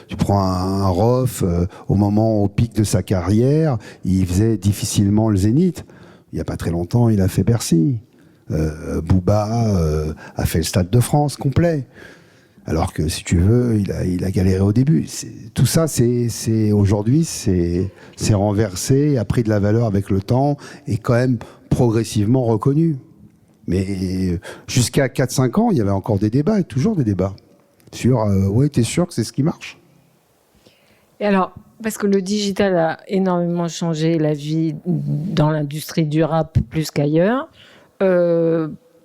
tu prends un Rof, au pic de sa carrière, il faisait difficilement le Zénith. Il n'y a pas très longtemps, il a fait Bercy. Booba a fait le Stade de France complet. Alors que, si tu veux, il a galéré au début. Tout ça, aujourd'hui, c'est renversé, a pris de la valeur avec le temps, et quand même progressivement reconnu. Mais jusqu'à 4-5 ans, il y avait encore des débats, et toujours des débats. Sur, ouais, t'es sûr que c'est ce qui marche ? Et alors, parce que le digital a énormément changé la vie dans l'industrie du rap plus qu'ailleurs,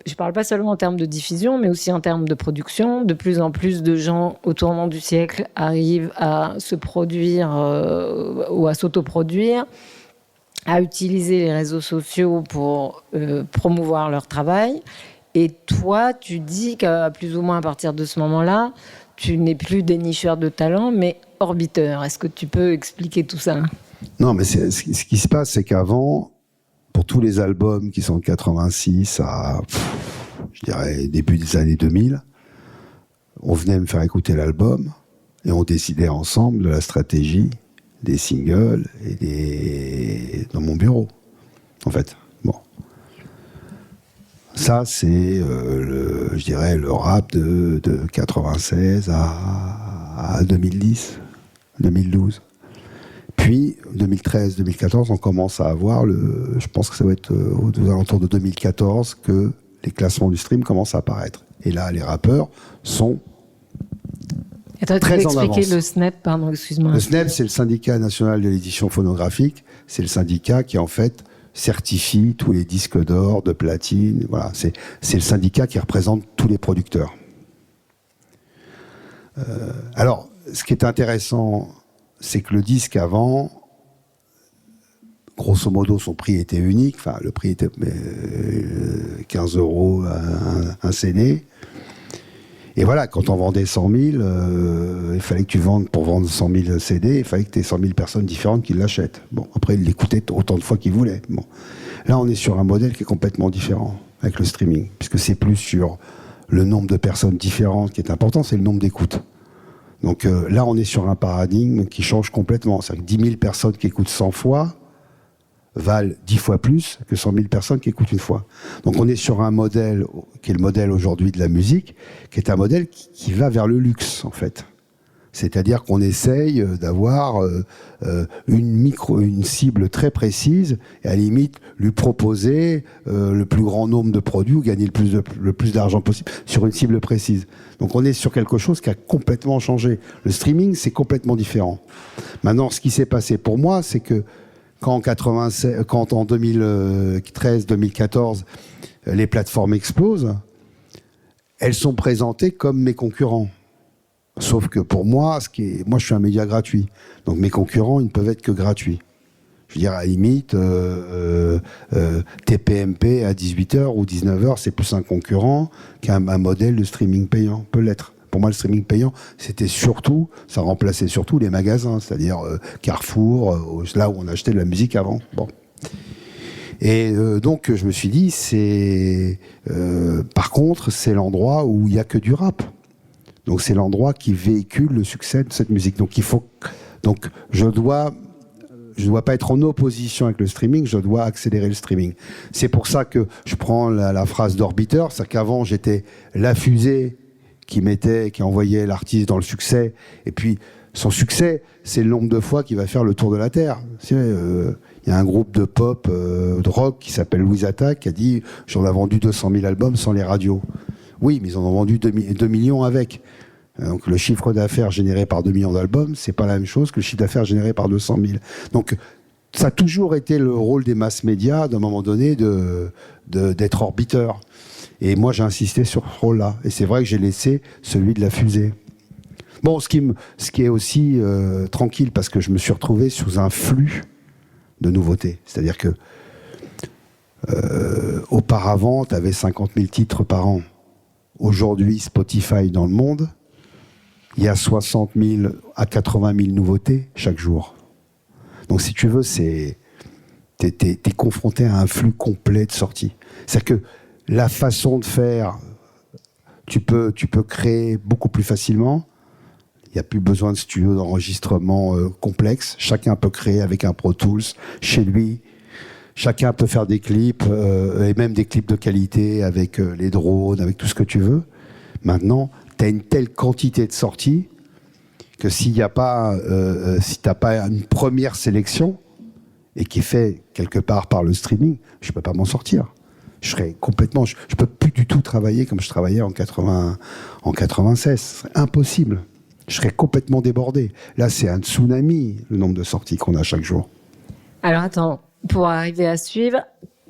je ne parle pas seulement en termes de diffusion, mais aussi en termes de production. De plus en plus de gens au tournant du siècle arrivent à se produire ou à s'autoproduire, à utiliser les réseaux sociaux pour promouvoir leur travail. Et toi, tu dis qu'à plus ou moins à partir de ce moment-là, tu n'es plus dénicheur de talent, mais orbiteur. Est-ce que tu peux expliquer tout ça ? Non, mais ce qui se passe, c'est qu'avant, pour tous les albums qui sont de 86 à, je dirais, début des années 2000, on venait me faire écouter l'album et on décidait ensemble de la stratégie des singles et dans mon bureau, en fait. Bon. Ça, c'est, je dirais, le rap de 96 à 2010, 2012. Puis, 2013-2014, on commence à avoir je pense que ça va être aux alentours de 2014 que les classements du stream commencent à apparaître. Et là, les rappeurs sont Attends, tu peux très en avance. expliquer le SNEP, pardon, excuse-moi. Le SNEP, c'est le syndicat national de l'édition phonographique. C'est le syndicat qui, en fait, certifie tous les disques d'or, de platine. Voilà, c'est le syndicat qui représente tous les producteurs. Alors, ce qui est intéressant, c'est que le disque avant, grosso modo, son prix était unique. Enfin, le prix était 15 € un CD. Et voilà, quand on vendait 100 000, il fallait que tu vendes, pour vendre 100 000 CD, il fallait que tu aies 100 000 personnes différentes qui l'achètent. Bon, après, ils l'écoutaient autant de fois qu'ils voulaient. Bon. Là, on est sur un modèle qui est complètement différent avec le streaming, puisque c'est plus sur le nombre de personnes différentes qui est important, c'est le nombre d'écoutes. Donc là, on est sur un paradigme qui change complètement. C'est-à-dire que 10 000 personnes qui écoutent 100 fois valent 10 fois plus que 100 000 personnes qui écoutent une fois. Donc on est sur un modèle qui est le modèle aujourd'hui de la musique, qui est un modèle qui va vers le luxe, en fait. C'est-à-dire qu'on essaye d'avoir une cible très précise et à la limite lui proposer le plus grand nombre de produits ou gagner le plus d'argent possible sur une cible précise. Donc on est sur quelque chose qui a complètement changé. Le streaming, c'est complètement différent. Maintenant, ce qui s'est passé pour moi, c'est que quand en 2013-2014, les plateformes explosent, elles sont présentées comme mes concurrents. Sauf que pour moi, moi je suis un média gratuit. Donc mes concurrents, ils ne peuvent être que gratuits. Je veux dire, à la limite, TPMP à 18h ou 19h, c'est plus un concurrent qu'un modèle de streaming payant. Peut l'être. Pour moi, le streaming payant, ça remplaçait surtout les magasins, c'est-à-dire Carrefour, là où on achetait de la musique avant. Bon. Et donc, je me suis dit, par contre, c'est l'endroit où il n'y a que du rap. Donc, c'est l'endroit qui véhicule le succès de cette musique. Donc, je dois pas être en opposition avec le streaming, je dois accélérer le streaming. C'est pour ça que je prends la phrase d'Orbiter, c'est qu'avant, j'étais la fusée qui envoyait l'artiste dans le succès. Et puis, son succès, c'est le nombre de fois qu'il va faire le tour de la Terre. Il y a un groupe de pop, de rock qui s'appelle Louise Attaque qui a dit « J'en ai vendu 200 000 albums sans les radios ». Oui, mais ils en ont vendu 2 millions avec. Donc le chiffre d'affaires généré par 2 millions d'albums, c'est pas la même chose que le chiffre d'affaires généré par 200 000. Donc ça a toujours été le rôle des masses médias, d'un moment donné, d'être orbiteur. Et moi, j'ai insisté sur ce rôle-là. Et c'est vrai que j'ai laissé celui de la fusée. Bon, ce qui est aussi tranquille, parce que je me suis retrouvé sous un flux de nouveautés. C'est-à-dire que auparavant, tu avais 50 000 titres par an. Aujourd'hui, Spotify dans le monde, il y a 60 000 à 80 000 nouveautés chaque jour. Donc, si tu veux, t'es confronté à un flux complet de sorties. C'est-à-dire que la façon de faire, tu peux créer beaucoup plus facilement. Il n'y a plus besoin de studio d'enregistrement complexe. Chacun peut créer avec un Pro Tools chez lui. Chacun peut faire des clips, et même des clips de qualité avec les drones, avec tout ce que tu veux. Maintenant, tu as une telle quantité de sorties que si t'as pas une première sélection, et qui est fait quelque part par le streaming, je peux pas m'en sortir. Je peux plus du tout travailler comme je travaillais en 96. Ce serait impossible. Je serais complètement débordé. Là, c'est un tsunami, le nombre de sorties qu'on a chaque jour. Alors attends, pour arriver à suivre,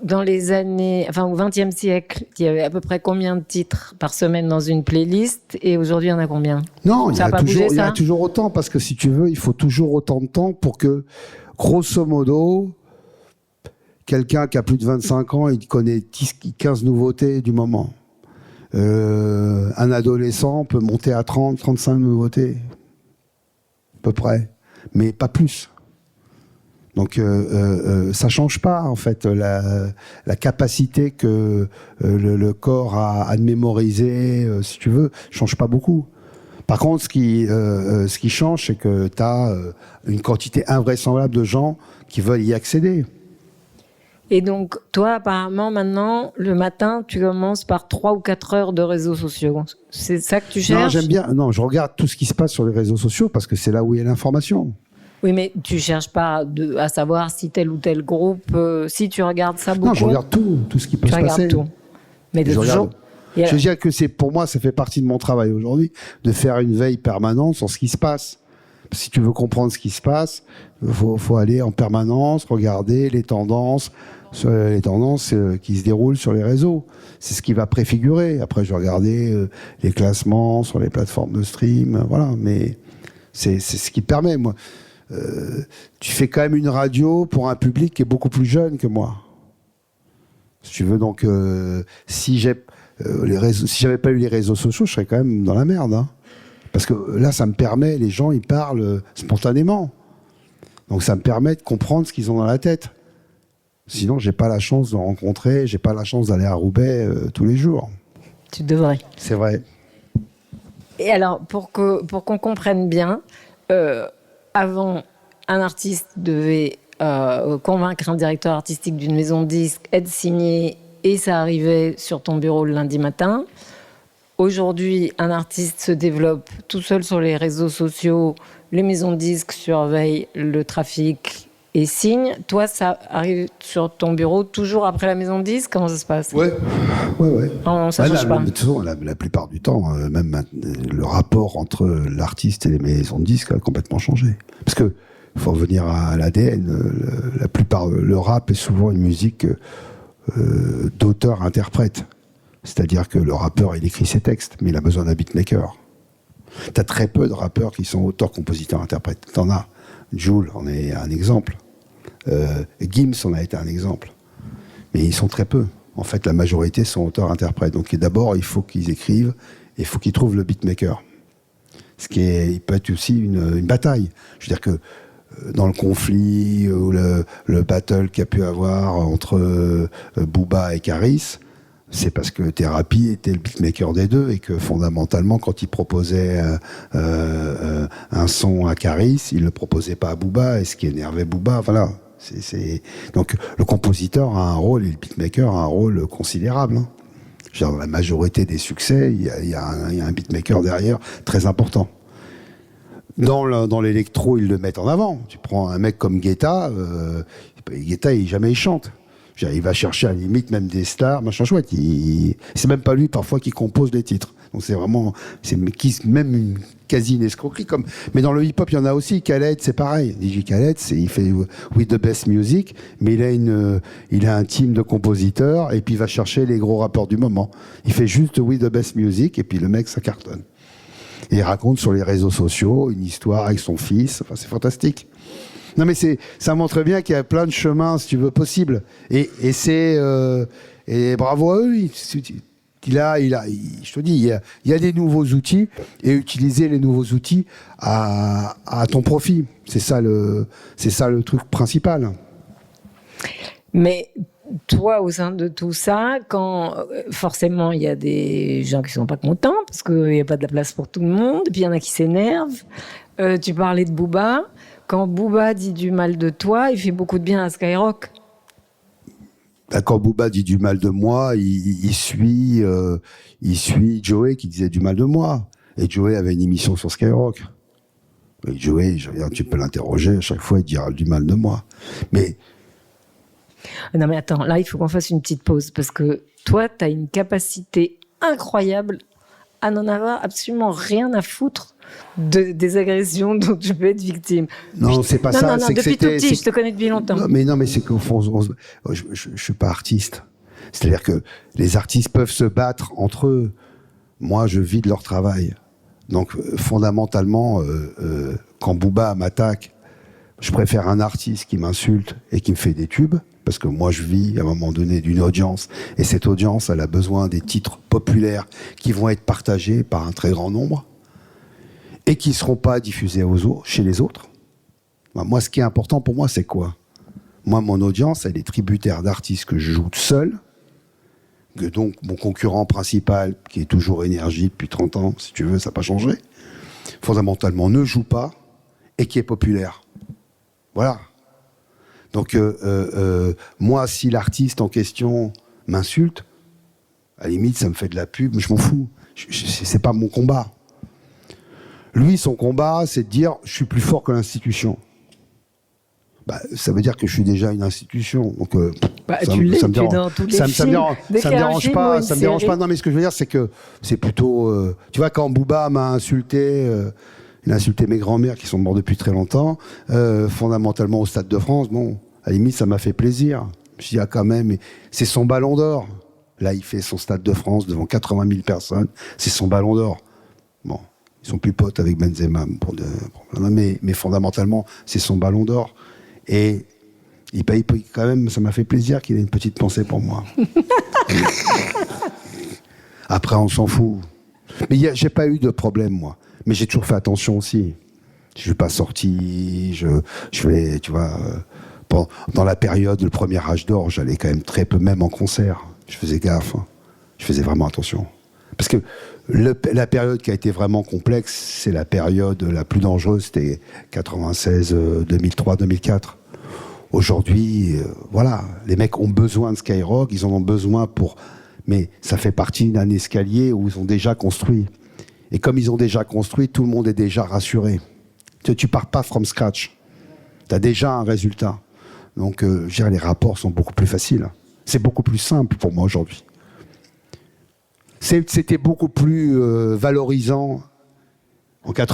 dans les années, au XXe siècle, il y avait à peu près combien de titres par semaine dans une playlist, et aujourd'hui, il y en a combien? Non, il y a toujours autant, parce que si tu veux, il faut toujours autant de temps pour que, grosso modo, quelqu'un qui a plus de 25 ans, il connaît 15 nouveautés du moment. Un adolescent peut monter à 30, 35 nouveautés, à peu près, mais pas plus. Donc ça change pas, en fait, la capacité que le corps a de mémoriser, si tu veux, change pas beaucoup. Par contre, ce qui change, c'est que tu as une quantité invraisemblable de gens qui veulent y accéder. Et donc, toi, apparemment, maintenant, le matin, tu commences par 3 ou 4 heures de réseaux sociaux. C'est ça que tu cherches? Non, j'aime bien. Non, je regarde tout ce qui se passe sur les réseaux sociaux parce que c'est là où il y a l'information. Oui, mais tu cherches pas à savoir si tel ou tel groupe, si tu regardes ça beaucoup. Non, je regarde tout ce qui peut se passer. Tu regardes tout. Mais de toujours. Je veux dire que pour moi, ça fait partie de mon travail aujourd'hui, de faire une veille permanente sur ce qui se passe. Si tu veux comprendre ce qui se passe, faut aller en permanence, regarder les tendances qui se déroulent sur les réseaux. C'est ce qui va préfigurer. Après, je vais regarder les classements sur les plateformes de stream, voilà. Mais c'est ce qui permet, moi. Tu fais quand même une radio pour un public qui est beaucoup plus jeune que moi. Si tu veux, donc, si j'avais pas eu les réseaux sociaux, je serais quand même dans la merde, hein. Parce que là, ça me permet, les gens, ils parlent spontanément. Donc ça me permet de comprendre ce qu'ils ont dans la tête. Sinon, j'ai pas la chance de rencontrer, j'ai pas la chance d'aller à Roubaix tous les jours. Tu devrais. C'est vrai. Et alors, pour qu'on comprenne bien, avant, un artiste devait convaincre un directeur artistique d'une maison de disques, être signé, et ça arrivait sur ton bureau le lundi matin. Aujourd'hui, un artiste se développe tout seul sur les réseaux sociaux, les maisons de disques surveillent le trafic et signent. Toi, ça arrive sur ton bureau toujours après la maison de disques? Comment ça se passe? Ouais. Ça change pas. De toute façon, la plupart du temps, même le rapport entre l'artiste et les maisons de disques a complètement changé. Parce que faut revenir à l'ADN. La plupart, le rap est souvent une musique d'auteur-interprète. C'est-à-dire que le rappeur, il écrit ses textes, mais il a besoin d'un beatmaker. T'as très peu de rappeurs qui sont auteurs, compositeurs, interprètes. T'en as. Jul en est un exemple. Gims en a été un exemple. Mais ils sont très peu. En fait, la majorité sont auteurs, interprètes. Donc d'abord, il faut qu'ils écrivent et il faut qu'ils trouvent le beatmaker. Il peut être aussi une bataille. Je veux dire que dans le conflit ou le battle qu'il y a pu avoir entre Booba et Karis, c'est parce que Thérapie était le beatmaker des deux et que fondamentalement, quand il proposait un son à Karis, il le proposait pas à Booba, et ce qui énervait Booba, voilà. Donc le compositeur a un rôle et le beatmaker a un rôle considérable, hein. Dans la majorité des succès, il y a un beatmaker derrière très important. Dans l'électro, ils le mettent en avant. Tu prends un mec comme Guetta, jamais il chante. Il va chercher à la limite même des stars, machin chouette. C'est même pas lui parfois qui compose les titres. Donc c'est vraiment, même une quasi une escroquerie. Mais dans le hip-hop, il y en a aussi. Khaled, c'est pareil. DJ Khaled, il fait With the Best Music, mais il a un team de compositeurs et puis il va chercher les gros rappeurs du moment. Il fait juste With the Best Music et puis le mec, ça cartonne. Et il raconte sur les réseaux sociaux une histoire avec son fils. Enfin, c'est fantastique. Non, mais ça montre bien qu'il y a plein de chemins, si tu veux, possibles. Et bravo à eux. Je te dis, il y a des nouveaux outils et utiliser les nouveaux outils à ton profit. C'est ça le truc principal. Mais toi, au sein de tout ça, quand forcément il y a des gens qui sont pas contents parce qu'il n'y a pas de la place pour tout le monde, et puis il y en a qui s'énervent. Tu parlais de Booba. Quand Booba dit du mal de toi, il fait beaucoup de bien à Skyrock. Quand Booba dit du mal de moi, il suit Joey qui disait du mal de moi. Et Joey avait une émission sur Skyrock. Et Joey, tu peux l'interroger, à chaque fois il dira du mal de moi. Mais... Non mais attends, là il faut qu'on fasse une petite pause, parce que toi, tu as une capacité incroyable à n'en avoir absolument rien à foutre des agressions dont tu peux être victime. Non, c'est pas ça. Non, depuis tout petit, je te connais depuis longtemps. Non, mais c'est qu'au fond, je suis pas artiste. C'est-à-dire que les artistes peuvent se battre entre eux. Moi, je vis de leur travail. Donc, fondamentalement, quand Booba m'attaque, je préfère un artiste qui m'insulte et qui me fait des tubes, parce que moi, je vis à un moment donné d'une audience, et cette audience, elle a besoin des titres populaires qui vont être partagés par un très grand nombre et qui ne seront pas diffusés chez les autres. Moi, ce qui est important pour moi, c'est quoi? Moi, mon audience, elle est tributaire d'artistes que je joue seul, que donc mon concurrent principal, qui est toujours Énergie depuis 30 ans, si tu veux, ça n'a pas changé, fondamentalement ne joue pas et qui est populaire. Voilà. Donc, moi, si l'artiste en question m'insulte, à la limite, ça me fait de la pub, mais je m'en fous. C'est pas mon combat. Lui, son combat, c'est de dire « je suis plus fort que l'institution ». Ça veut dire que je suis déjà une institution. Donc, tu l'es, tu es dans tous les films. Ça me dérange pas. Ça me dérange pas. Non, mais ce que je veux dire, c'est que c'est plutôt... tu vois, quand Booba m'a insulté... il a insulté mes grands-mères qui sont morts depuis très longtemps. Fondamentalement, au Stade de France, bon, à la limite, ça m'a fait plaisir. Je me suis dit, quand même, c'est son ballon d'or. Là, il fait son Stade de France devant 80 000 personnes. C'est son ballon d'or. Bon, ils sont plus potes avec Benzema. Mais fondamentalement, c'est son ballon d'or. Et il paye quand même, ça m'a fait plaisir qu'il ait une petite pensée pour moi. Après, on s'en fout. Mais j'ai pas eu de problème, moi. Mais j'ai toujours fait attention aussi. Je suis pas sorti, je vais, tu vois, dans la période, le premier âge d'or, j'allais quand même très peu, même en concert. Je faisais gaffe. Hein. Je faisais vraiment attention. Parce que la période qui a été vraiment complexe, c'est la période la plus dangereuse, c'était 96, 2003, 2004. Aujourd'hui, voilà, les mecs ont besoin de Skyrock, ils en ont besoin mais ça fait partie d'un escalier où ils ont déjà construit. Et comme ils ont déjà construit, tout le monde est déjà rassuré. Tu pars pas from scratch. Tu as déjà un résultat. Donc, je dirais, les rapports sont beaucoup plus faciles. C'est beaucoup plus simple pour moi aujourd'hui. C'était beaucoup plus valorisant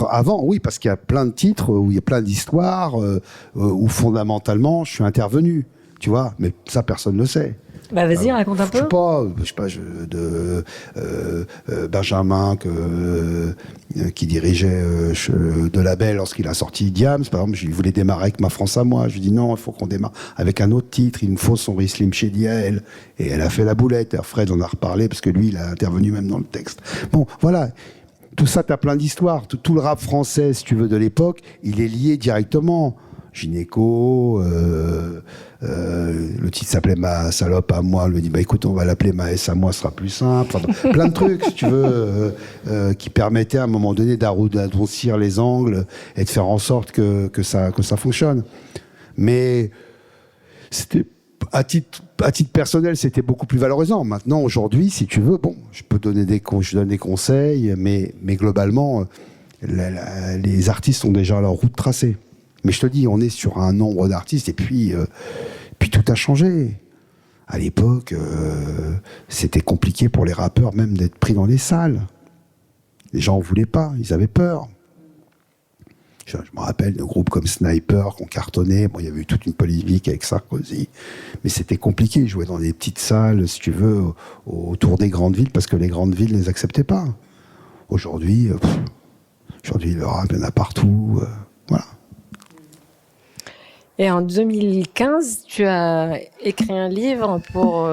avant, oui, parce qu'il y a plein de titres, où il y a plein d'histoires, où fondamentalement, je suis intervenu, tu vois, mais ça, personne ne le sait. Vas-y, raconte un peu. Je sais pas, de Benjamin qui dirigeait de Label lorsqu'il a sorti Diams, par exemple, il voulait démarrer avec Ma France à moi. Je lui dis non, il faut qu'on démarre avec un autre titre. Il me faut son Slim Shady à elle. Et elle a fait la boulette. Et Fred en a reparlé parce que lui, il a intervenu même dans le texte. Bon, voilà. Tout ça, t'as plein d'histoires. Tout le rap français, si tu veux, de l'époque, il est lié directement. Gynéco, le titre s'appelait Ma salope à moi, elle me dit écoute, on va l'appeler Ma S à moi, ce sera plus simple. Enfin, plein de trucs, si tu veux, qui permettaient à un moment donné d'adoucir les angles et de faire en sorte que ça fonctionne. Mais c'était à titre personnel, c'était beaucoup plus valorisant. Maintenant, aujourd'hui, si tu veux, je donne des conseils, mais globalement, les artistes ont déjà leur route tracée. Mais je te dis, on est sur un nombre d'artistes et puis tout a changé. À l'époque, c'était compliqué pour les rappeurs même d'être pris dans les salles. Les gens en voulaient pas, ils avaient peur. Je me rappelle de groupes comme Sniper qui ont cartonné. Bon, il y avait eu toute une polémique avec Sarkozy. Mais c'était compliqué. Ils jouaient dans des petites salles, si tu veux, autour des grandes villes, parce que les grandes villes ne les acceptaient pas. Aujourd'hui, le rap, il y en a partout. Voilà. Et en 2015, tu as écrit un livre pour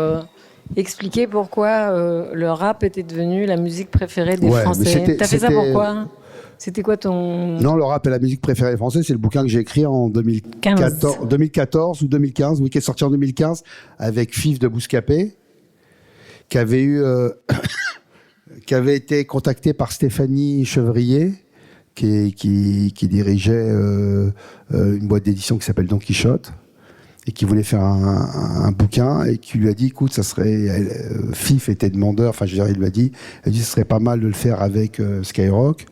expliquer pourquoi le rap était devenu la musique préférée des Français. T'as fait ça pourquoi ? C'était quoi ton... Non, le rap est la musique préférée des Français, c'est le bouquin que j'ai écrit en 2014 ou 2015, oui, qui est sorti en 2015, avec Fif de Bouscapé, qui avait été contacté par Stéphanie Chevrier, qui dirigeait une boîte d'édition qui s'appelle Don Quichotte et qui voulait faire un bouquin et qui lui a dit écoute, ça serait Fif était demandeur, enfin je veux dire, il lui a dit ce serait pas mal de le faire avec Skyrock.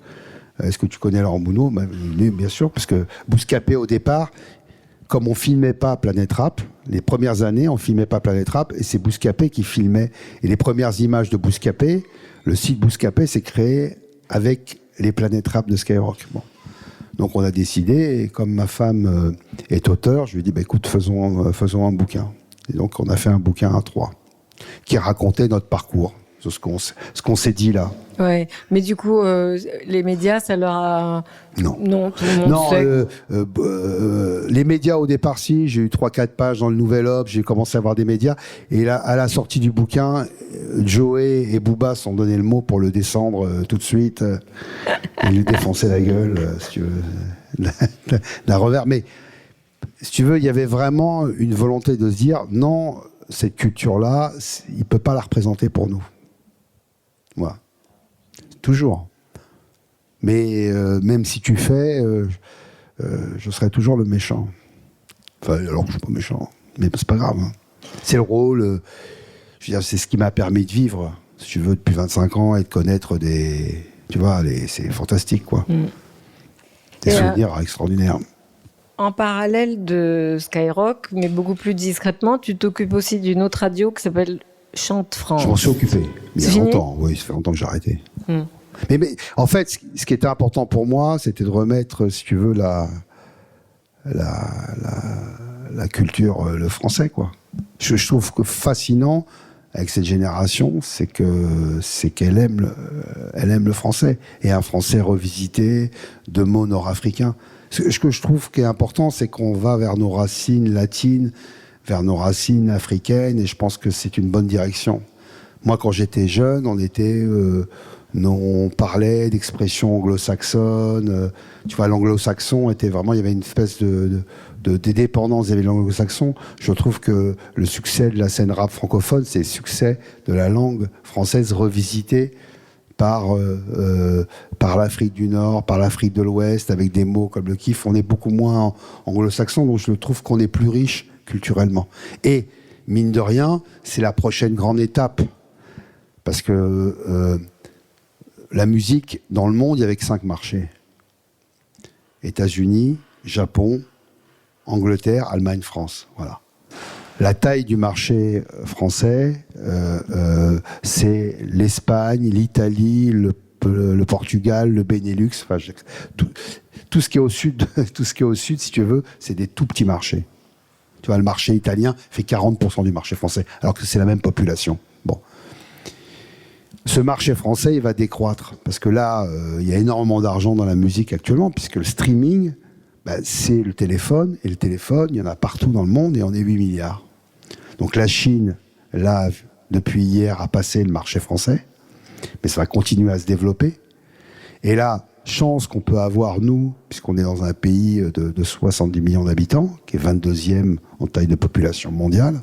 Est-ce que tu connais Laurent Bounot? Bien sûr, parce que Bouscapé au départ, comme on filmait pas Planète Rap, les premières années on filmait pas Planète Rap et c'est Bouscapé qui filmait, et les premières images de Bouscapé, le site Bouscapé s'est créé avec les Planètes Rap de Skyrock. Bon. Donc on a décidé, et comme ma femme est auteur, je lui ai dit écoute, faisons un bouquin. Et donc on a fait un bouquin à 3 qui racontait notre parcours, ce qu'on s'est dit là. Ouais, mais du coup, les médias, ça leur a... Non, tout le monde sait. Les médias au départ, si, j'ai eu 3-4 pages dans le Nouvel Obs, j'ai commencé à avoir des médias, et là, à la sortie du bouquin, Joey et Booba se sont donné le mot pour le descendre tout de suite. Ils lui défonçaient la gueule, si tu veux, la revers. Mais, si tu veux, il y avait vraiment une volonté de se dire, non, cette culture-là, il ne peut pas la représenter pour nous. Voilà. Toujours. Mais même si tu fais, je serai toujours le méchant. Enfin, alors que je ne suis pas méchant. Mais c'est pas grave. Hein. C'est le rôle. Je veux dire, c'est ce qui m'a permis de vivre, si tu veux, depuis 25 ans et de connaître des... Tu vois, c'est fantastique, quoi. Des souvenirs extraordinaires. en parallèle de Skyrock, mais beaucoup plus discrètement, tu t'occupes aussi d'une autre radio qui s'appelle Chante France. Je m'en suis occupé. Il y a longtemps. Oui, ça fait longtemps que j'ai arrêté. Mais en fait, ce qui était important pour moi, c'était de remettre, si tu veux, la culture, le français, quoi. Je trouve que fascinant avec cette génération, c'est qu'elle aime le français, et un français revisité de mots nord-africains. Ce que je trouve qui est important, c'est qu'on va vers nos racines latines, vers nos racines africaines, et je pense que c'est une bonne direction. Moi, quand j'étais jeune, on parlait d'expressions anglo-saxonnes. Tu vois, l'anglo-saxon était vraiment, il y avait une espèce de dépendance vis-à-vis de l'anglo-saxon. Je trouve que le succès de la scène rap francophone, c'est le succès de la langue française revisitée par l'Afrique du Nord, par l'Afrique de l'Ouest, avec des mots comme le kiff. On est beaucoup moins anglo-saxon, donc je trouve qu'on est plus riche culturellement. Et, mine de rien, c'est la prochaine grande étape. Parce que la musique, dans le monde, il y avait que 5 marchés. États-Unis, Japon, Angleterre, Allemagne, France. Voilà. La taille du marché français, c'est l'Espagne, l'Italie, le Portugal, le Benelux. Enfin, tout ce qui est au sud, si tu veux, c'est des tout petits marchés. Tu vois, le marché italien fait 40% du marché français, alors que c'est la même population. Bon. Ce marché français, il va décroître. Parce que là, il y a énormément d'argent dans la musique actuellement, puisque le streaming, c'est le téléphone. Et le téléphone, il y en a partout dans le monde, et on est 8 milliards. Donc la Chine, là, depuis hier, a passé le marché français. Mais ça va continuer à se développer. Et là, chance qu'on peut avoir, nous, puisqu'on est dans un pays de 70 millions d'habitants, qui est 22e en taille de population mondiale,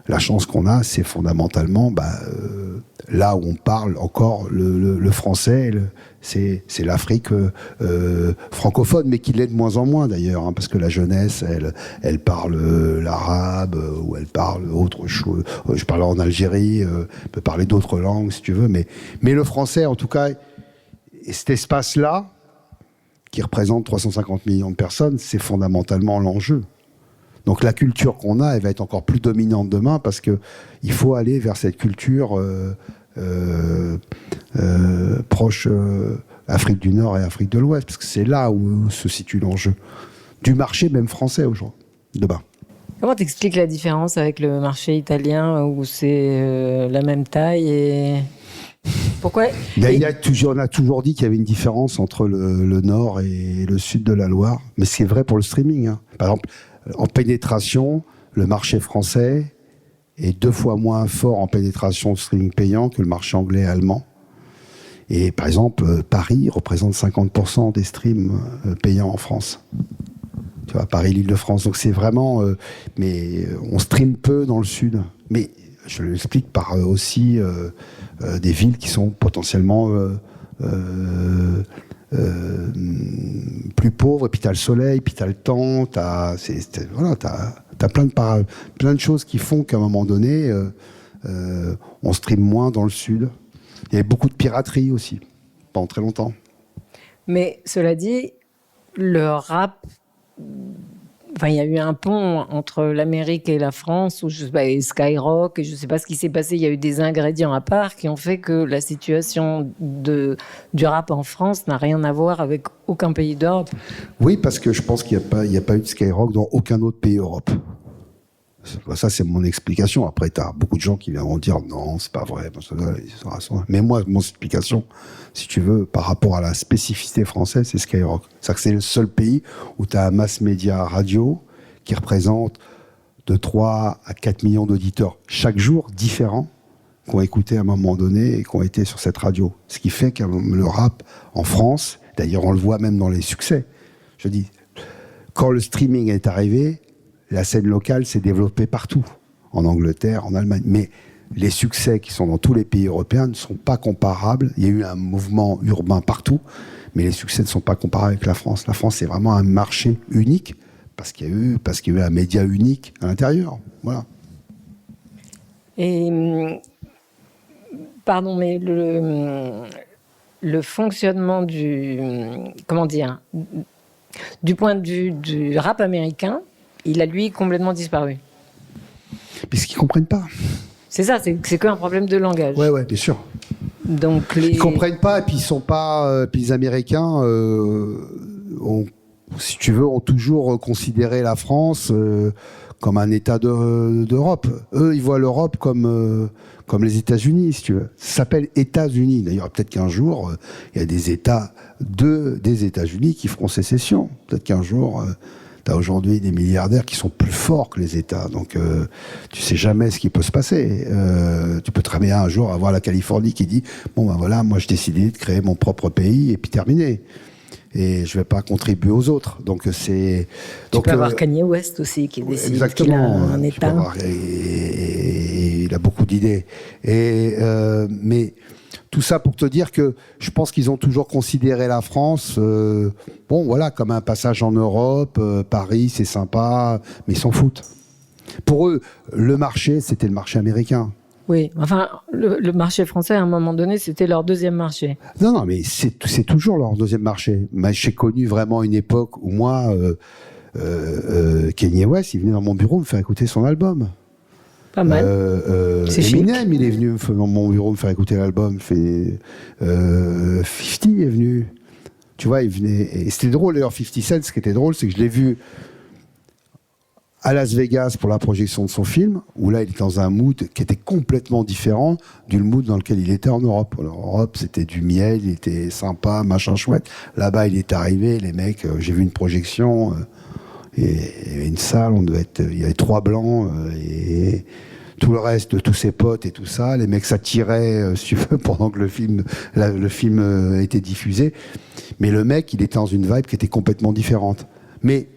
la chance qu'on a, c'est fondamentalement là où on parle encore le français, c'est l'Afrique francophone, mais qui l'est de moins en moins d'ailleurs, hein, parce que la jeunesse, elle parle l'arabe, ou elle parle autre chose. Je parle en Algérie, peut parler d'autres langues si tu veux, mais le français, en tout cas, et cet espace-là, qui représente 350 millions de personnes, c'est fondamentalement l'enjeu. Donc la culture qu'on a, elle va être encore plus dominante demain, parce qu'il faut aller vers cette culture proche Afrique du Nord et Afrique de l'Ouest, parce que c'est là où se situe l'enjeu du marché, même français aujourd'hui, demain. Comment t'expliques la différence avec le marché italien, où c'est la même taille et... Pourquoi on a toujours dit qu'il y avait une différence entre le nord et le sud de la Loire, mais c'est vrai pour le streaming, hein. Par exemple, en pénétration, le marché français est 2 fois moins fort en pénétration de streaming payant que le marché anglais et allemand. Et par exemple, Paris représente 50% des streams payants en France. Tu vois, Paris, l'Île-de-France. Donc c'est vraiment... mais on stream peu dans le sud. Mais je l'explique par aussi des villes qui sont potentiellement... plus pauvre, et puis t'as le soleil, puis t'as le temps, t'as plein de choses qui font qu'à un moment donné, on stream moins dans le sud. Il y avait beaucoup de piraterie aussi, pendant très longtemps. Mais cela dit, le rap, il y a eu un pont entre l'Amérique et la France, où et Skyrock, et je ne sais pas ce qui s'est passé. Il y a eu des ingrédients à part qui ont fait que la situation du rap en France n'a rien à voir avec aucun pays d'Europe. Oui, parce que je pense qu'il n'y a pas eu de Skyrock dans aucun autre pays d'Europe. Ça, c'est mon explication. Après, tu as beaucoup de gens qui viendront dire non, c'est pas vrai. Mais moi, mon explication, si tu veux, par rapport à la spécificité française, c'est Skyrock. C'est-à-dire que c'est le seul pays où tu as un mass média radio qui représente de 3 à 4 millions d'auditeurs chaque jour différents, qui ont écouté à un moment donné et qui ont été sur cette radio. Ce qui fait que le rap en France, d'ailleurs, on le voit même dans les succès. Je dis, quand le streaming est arrivé, la scène locale s'est développée partout, en Angleterre, en Allemagne. Mais les succès qui sont dans tous les pays européens ne sont pas comparables. Il y a eu un mouvement urbain partout, mais les succès ne sont pas comparables avec la France. La France, c'est vraiment un marché unique, parce qu'il y a eu un média unique à l'intérieur. Voilà. Et, pardon, mais le fonctionnement du... Comment dire ? Du point de vue du rap américain, il a lui complètement disparu. Parce qu'ils comprennent pas. C'est ça, c'est qu'un problème de langage. Ouais, bien sûr. Donc ils comprennent pas, et puis ils sont pas. Puis les Américains, si tu veux, ont toujours considéré la France comme un État d'Europe. Eux, ils voient l'Europe comme les États-Unis, si tu veux. Ça s'appelle États-Unis. D'ailleurs, peut-être qu'un jour, il y a des États des États-Unis qui feront sécession. Peut-être qu'un jour, tu as aujourd'hui des milliardaires qui sont plus forts que les États. Donc, tu sais jamais ce qui peut se passer. Tu peux très bien un jour avoir la Californie qui dit « Bon, ben voilà, moi, j'ai décidé de créer mon propre pays, et puis terminé. » Et je ne vais pas contribuer aux autres. Donc c'est. Tu peux avoir Kanye West aussi qui décide qu'il a un État. Et il a beaucoup d'idées. Mais tout ça pour te dire que je pense qu'ils ont toujours considéré la France, bon voilà, comme un passage en Europe. Paris, c'est sympa, mais ils s'en foutent. Pour eux, le marché, c'était le marché américain. Oui, enfin, le marché français, à un moment donné, c'était leur deuxième marché. Non, mais c'est toujours leur deuxième marché. Mais j'ai connu vraiment une époque où moi, Kanye West, il venait dans mon bureau me faire écouter son album. Pas mal. Eminem, il est venu dans mon bureau me faire écouter l'album. 50 est venu. Tu vois, il venait. Et c'était drôle, d'ailleurs, 50 Cent, ce qui était drôle, c'est que je l'ai vu à Las Vegas pour la projection de son film, où là, il était dans un mood qui était complètement différent du mood dans lequel il était en Europe. En Europe, c'était du miel, il était sympa, machin chouette. Là-bas, il est arrivé, les mecs, j'ai vu une projection, et il y avait une salle, il y avait 3 blancs, et tout le reste, tous ses potes et tout ça, les mecs s'attiraient, si tu veux, pendant que le film était diffusé. Mais le mec, il était dans une vibe qui était complètement différente. Mais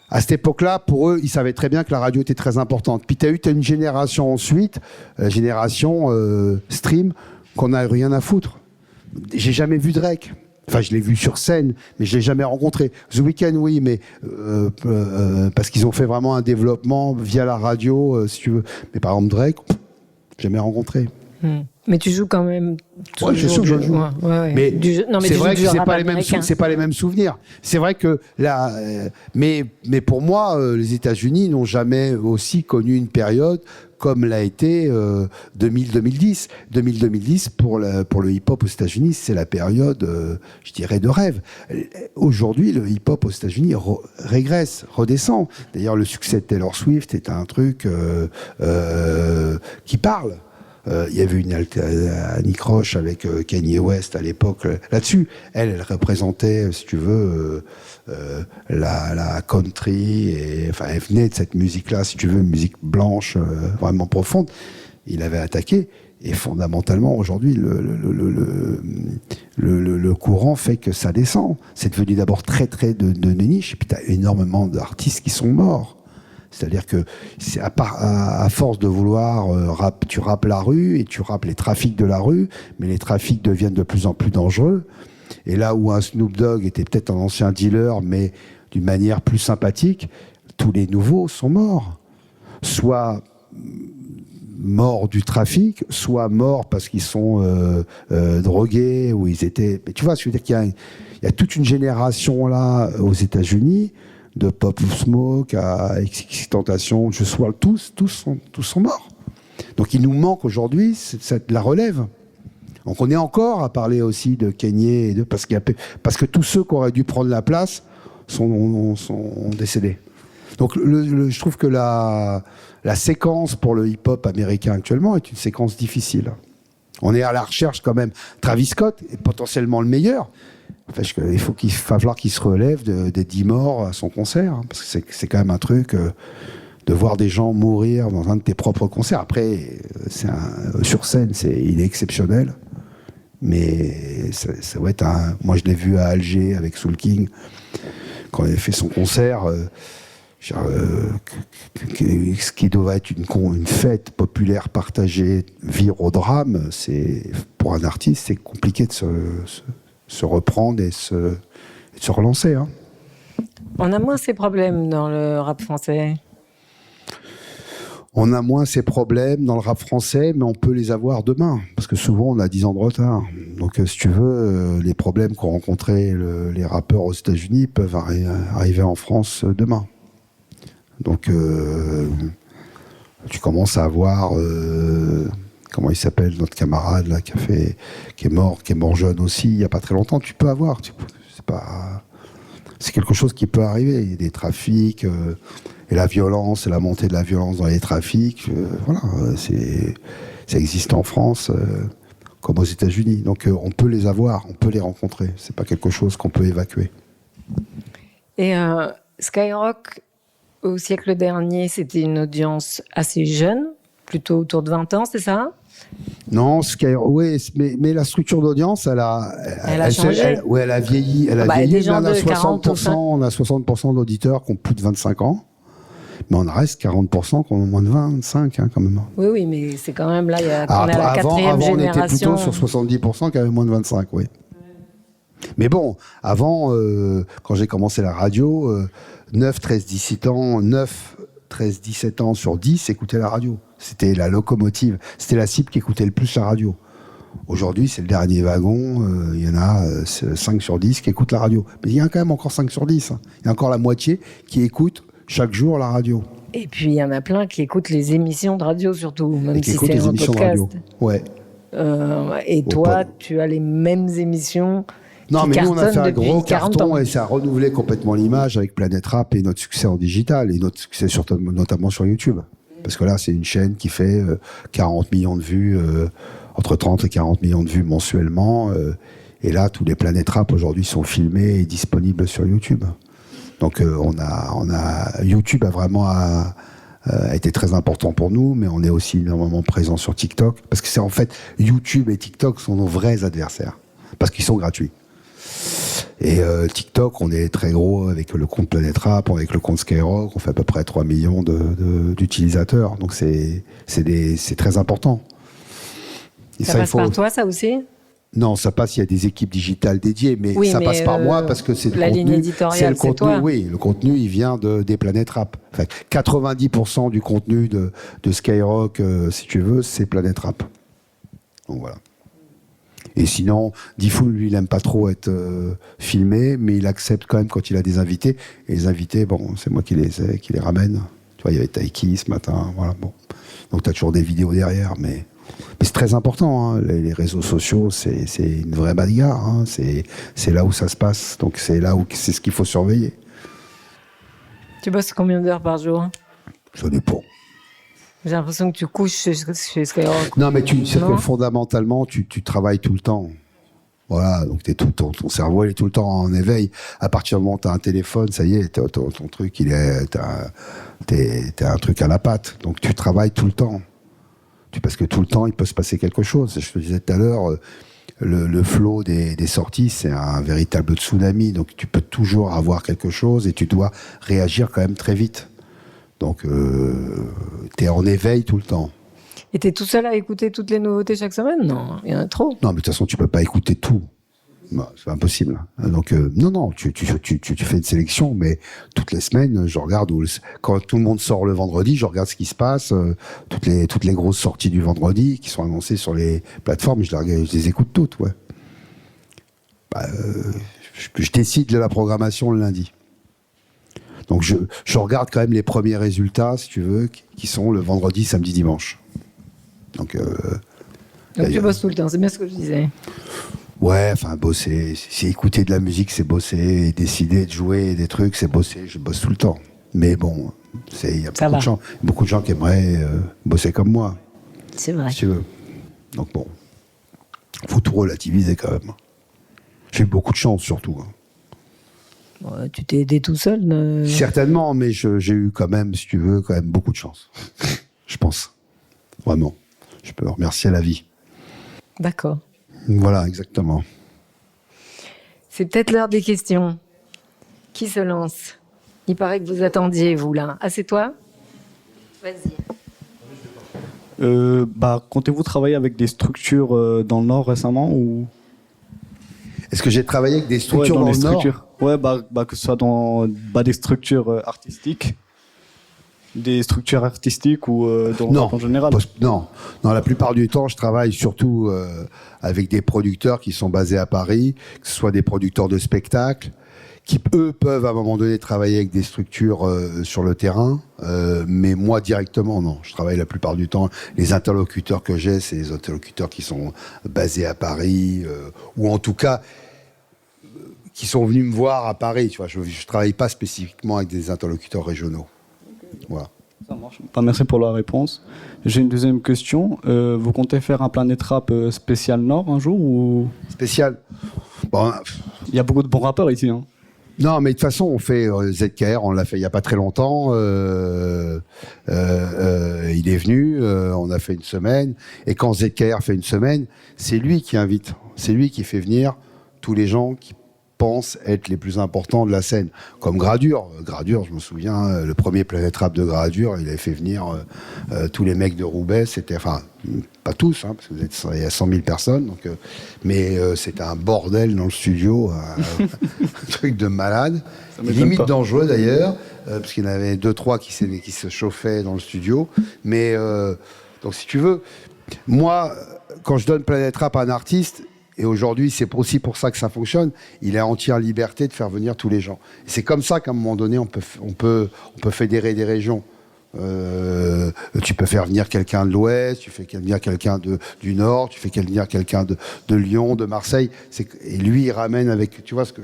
à cette époque-là, pour eux, ils savaient très bien que la radio était très importante. Puis tu as eu une génération ensuite, génération stream, qu'on n'a rien à foutre. J'ai jamais vu Drake. Enfin, je l'ai vu sur scène, mais je l'ai jamais rencontré. The Weeknd, oui, mais parce qu'ils ont fait vraiment un développement via la radio, si tu veux. Mais par exemple, Drake, jamais rencontré. Mais tu joues quand même. Ouais, je suis sûr que je joue. Ouais. Mais c'est vrai que c'est pas les mêmes souvenirs. C'est vrai que là, mais pour moi, les États-Unis n'ont jamais aussi connu une période comme l'a été 2000-2010. 2000-2010 pour le hip-hop aux États-Unis, c'est la période, je dirais, de rêve. Aujourd'hui, le hip-hop aux États-Unis régresse, redescend. D'ailleurs, le succès de Taylor Swift est un truc qui parle. Il y avait une Annie Roche avec Kanye West à l'époque là-dessus. Elle représentait, si tu veux, la country. Et, enfin, elle venait de cette musique-là, si tu veux, une musique blanche, vraiment profonde. Il avait attaqué. Et fondamentalement, aujourd'hui, le courant fait que ça descend. C'est devenu d'abord très, très de niche. Et puis, tu as énormément d'artistes qui sont morts. C'est-à-dire que à force de vouloir, tu rappes la rue et tu rappes les trafics de la rue, mais les trafics deviennent de plus en plus dangereux. Et là où un Snoop Dogg était peut-être un ancien dealer, mais d'une manière plus sympathique, tous les nouveaux sont morts. Soit morts du trafic, soit morts parce qu'ils sont drogués, ou ils étaient... Mais tu vois, je veux dire qu'il y a toute une génération là aux États-Unis de Pop Smoke à XXXTentacion, tous sont morts. Donc il nous manque aujourd'hui la relève. Donc on est encore à parler aussi de Kanye, parce que tous ceux qui auraient dû prendre la place sont décédés. Donc je trouve que la séquence pour le hip-hop américain actuellement est une séquence difficile. On est à la recherche quand même. Travis Scott est potentiellement le meilleur. Parce qu'il va falloir qu'il se relève des 10 morts à son concert. Parce que c'est quand même un truc de voir des gens mourir dans un de tes propres concerts. Après, sur scène, il est exceptionnel. Mais ça va être moi, je l'ai vu à Alger avec Soul King, quand il avait fait son concert. Ce qui doit être une fête populaire partagée vire au drame, pour un artiste, c'est compliqué de se reprendre et de se relancer. Hein. On a moins ces problèmes dans le rap français. On a moins ces problèmes dans le rap français, mais on peut les avoir demain. parce que souvent on a 10 ans de retard. Donc si tu veux, les problèmes qu'ont rencontrés les rappeurs aux États-Unis peuvent arriver en France demain. Donc tu commences à avoir comment il s'appelle, notre camarade là, qui est mort jeune aussi il n'y a pas très longtemps. Tu peux avoir, c'est quelque chose qui peut arriver. Il y a des trafics et la violence, et la montée de la violence dans les trafics. Voilà, ça existe en France comme aux États-Unis. Donc on peut les avoir, on peut les rencontrer. C'est pas quelque chose qu'on peut évacuer. Et Skyrock, au siècle dernier, c'était une audience assez jeune, plutôt autour de 20 ans, c'est ça? Non, oui, mais la structure d'audience, elle a changé. Elle a vieilli. Elle a vieilli. Des gens on a de 60%, on a 60% d'auditeurs qui ont plus de 25 ans. Mais on reste 40% qui ont moins de 25, quand même. Oui, mais c'est quand même là, on est à la quatrième génération. Avant, on était plutôt sur 70% qui avaient moins de 25, oui. Mais bon, avant, quand j'ai commencé la radio, 9, 13, 17 ans, 9, 13, 17 ans sur 10 écoutaient la radio. C'était la locomotive, c'était la cible qui écoutait le plus la radio. Aujourd'hui, c'est le dernier wagon, il y en a 5 sur 10 qui écoutent la radio. Mais il y a quand même encore 5 sur 10. Il y a encore la moitié qui écoute chaque jour la radio. Et puis, il y en a plein qui écoutent les émissions de radio surtout, même si c'est un podcast. Ouais. Et toi, tu as les mêmes émissions. Non, mais nous, on a fait un gros carton et ça a renouvelé complètement l'image avec Planète Rap et notre succès en digital et notre succès notamment sur YouTube. Parce que là, c'est une chaîne qui fait 40 millions de vues, entre 30 et 40 millions de vues mensuellement. Et là, tous les Planète Rap aujourd'hui sont filmés et disponibles sur YouTube. Donc, YouTube a vraiment été très important pour nous, mais on est aussi énormément présent sur TikTok. Parce que c'est en fait, YouTube et TikTok sont nos vrais adversaires. Parce qu'ils sont gratuits. Et TikTok, on est très gros avec le compte Planète Rap, avec le compte Skyrock, on fait à peu près 3 millions d'utilisateurs. Donc c'est très important. Et ça passe par toi, ça aussi? Non, ça passe, il y a des équipes digitales dédiées, mais ça passe par moi parce que c'est le contenu. La ligne éditoriale, c'est toi. Oui, le contenu, il vient des Planète Rap. Enfin, 90% du contenu de Skyrock, si tu veux, c'est Planète Rap. Donc voilà. Et sinon, Diffoul, lui, il aime pas trop être filmé, mais il accepte quand même quand il a des invités. Et les invités, bon, c'est moi qui les ramène. Tu vois, il y avait Taiki ce matin, voilà, bon. Donc tu as toujours des vidéos derrière, mais c'est très important, hein. Les réseaux sociaux, c'est une vraie bagarre, hein. C'est là où ça se passe, donc c'est là où c'est ce qu'il faut surveiller. Tu bosses combien d'heures par jour? Ça dépend. J'ai l'impression que tu couches chez Skyrock. Non, mais tu sais que fondamentalement, tu travailles tout le temps. Voilà, donc ton cerveau il est tout le temps en éveil. À partir du moment où tu as un téléphone, ça y est, ton truc, t'es un truc à la patte. Donc tu travailles tout le temps. Parce que tout le temps, il peut se passer quelque chose. Je te disais tout à l'heure, le flow des sorties, c'est un véritable tsunami. Donc tu peux toujours avoir quelque chose et tu dois réagir quand même très vite. Donc, t'es en éveil tout le temps. Et t'es tout seul à écouter toutes les nouveautés chaque semaine? Non, il y en a trop. Non, mais de toute façon, tu peux pas écouter tout. Non, c'est impossible. Donc, non, tu fais une sélection, mais toutes les semaines, je regarde quand tout le monde sort le vendredi, je regarde ce qui se passe, toutes les grosses sorties du vendredi qui sont annoncées sur les plateformes, je les écoute toutes, ouais. Je décide de la programmation le lundi. Donc je regarde quand même les premiers résultats, si tu veux, qui sont le vendredi, samedi, dimanche. Donc tu bosses tout le temps, c'est bien ce que je disais. Ouais, enfin bosser, c'est écouter de la musique, c'est bosser, décider de jouer des trucs, c'est bosser, je bosse tout le temps. Mais bon, il y a beaucoup de gens qui aimeraient bosser comme moi. C'est vrai. Si tu veux. Donc bon, faut tout relativiser quand même. J'ai eu beaucoup de chance surtout. Tu t'es aidé tout seul Certainement, mais j'ai eu quand même, si tu veux, quand même beaucoup de chance. Je pense. Vraiment. Je peux remercier la vie. D'accord. Voilà, exactement. C'est peut-être l'heure des questions. Qui se lance? Il paraît que vous attendiez, vous, là. Ah, c'est toi? Vas-y. Comptez-vous travailler avec des structures dans le Nord récemment ou... Est-ce que j'ai travaillé avec des structures dans le Nord? Ouais, que ce soit dans des structures artistiques. Des structures artistiques ou dans le Non, rap en général? non, la plupart du temps, je travaille surtout avec des producteurs qui sont basés à Paris, que ce soit des producteurs de spectacles, qui eux peuvent à un moment donné travailler avec des structures sur le terrain, mais moi directement non. Je travaille la plupart du temps. Les interlocuteurs que j'ai, c'est les interlocuteurs qui sont basés à Paris, ou en tout cas qui sont venus me voir à Paris. Tu vois, je travaille pas spécifiquement avec des interlocuteurs régionaux. Voilà. Ça marche. Merci pour la réponse. J'ai une deuxième question. Vous comptez faire un Planète Rap spécial Nord un jour ou... Spécial. Bon, il y a beaucoup de bons rappeurs ici. Hein. Non, mais de toute façon, on fait ZKR, on l'a fait il n'y a pas très longtemps. Il est venu, on a fait une semaine. Et quand ZKR fait une semaine, c'est lui qui invite. C'est lui qui fait venir tous les gens qui pensent être les plus importants de la scène. Comme Gradure. Gradure, je me souviens, le premier Planète Rap de Gradure, il avait fait venir tous les mecs de Roubaix. C'était, enfin, pas tous, hein, parce que il y a 100 000 personnes. Donc, mais c'était un bordel dans le studio, un truc de malade. Limite dangereux d'ailleurs, parce qu'il y en avait 2-3 qui se chauffaient dans le studio. Mais, donc si tu veux, moi, quand je donne Planète Rap à un artiste, et aujourd'hui, c'est aussi pour ça que ça fonctionne. Il est en entière liberté de faire venir tous les gens. Et c'est comme ça qu'à un moment donné, on peut fédérer des régions. Tu peux faire venir quelqu'un de l'Ouest, tu fais venir quelqu'un du Nord, tu fais venir quelqu'un de Lyon, de Marseille. Et lui, il ramène avec... Tu vois ce que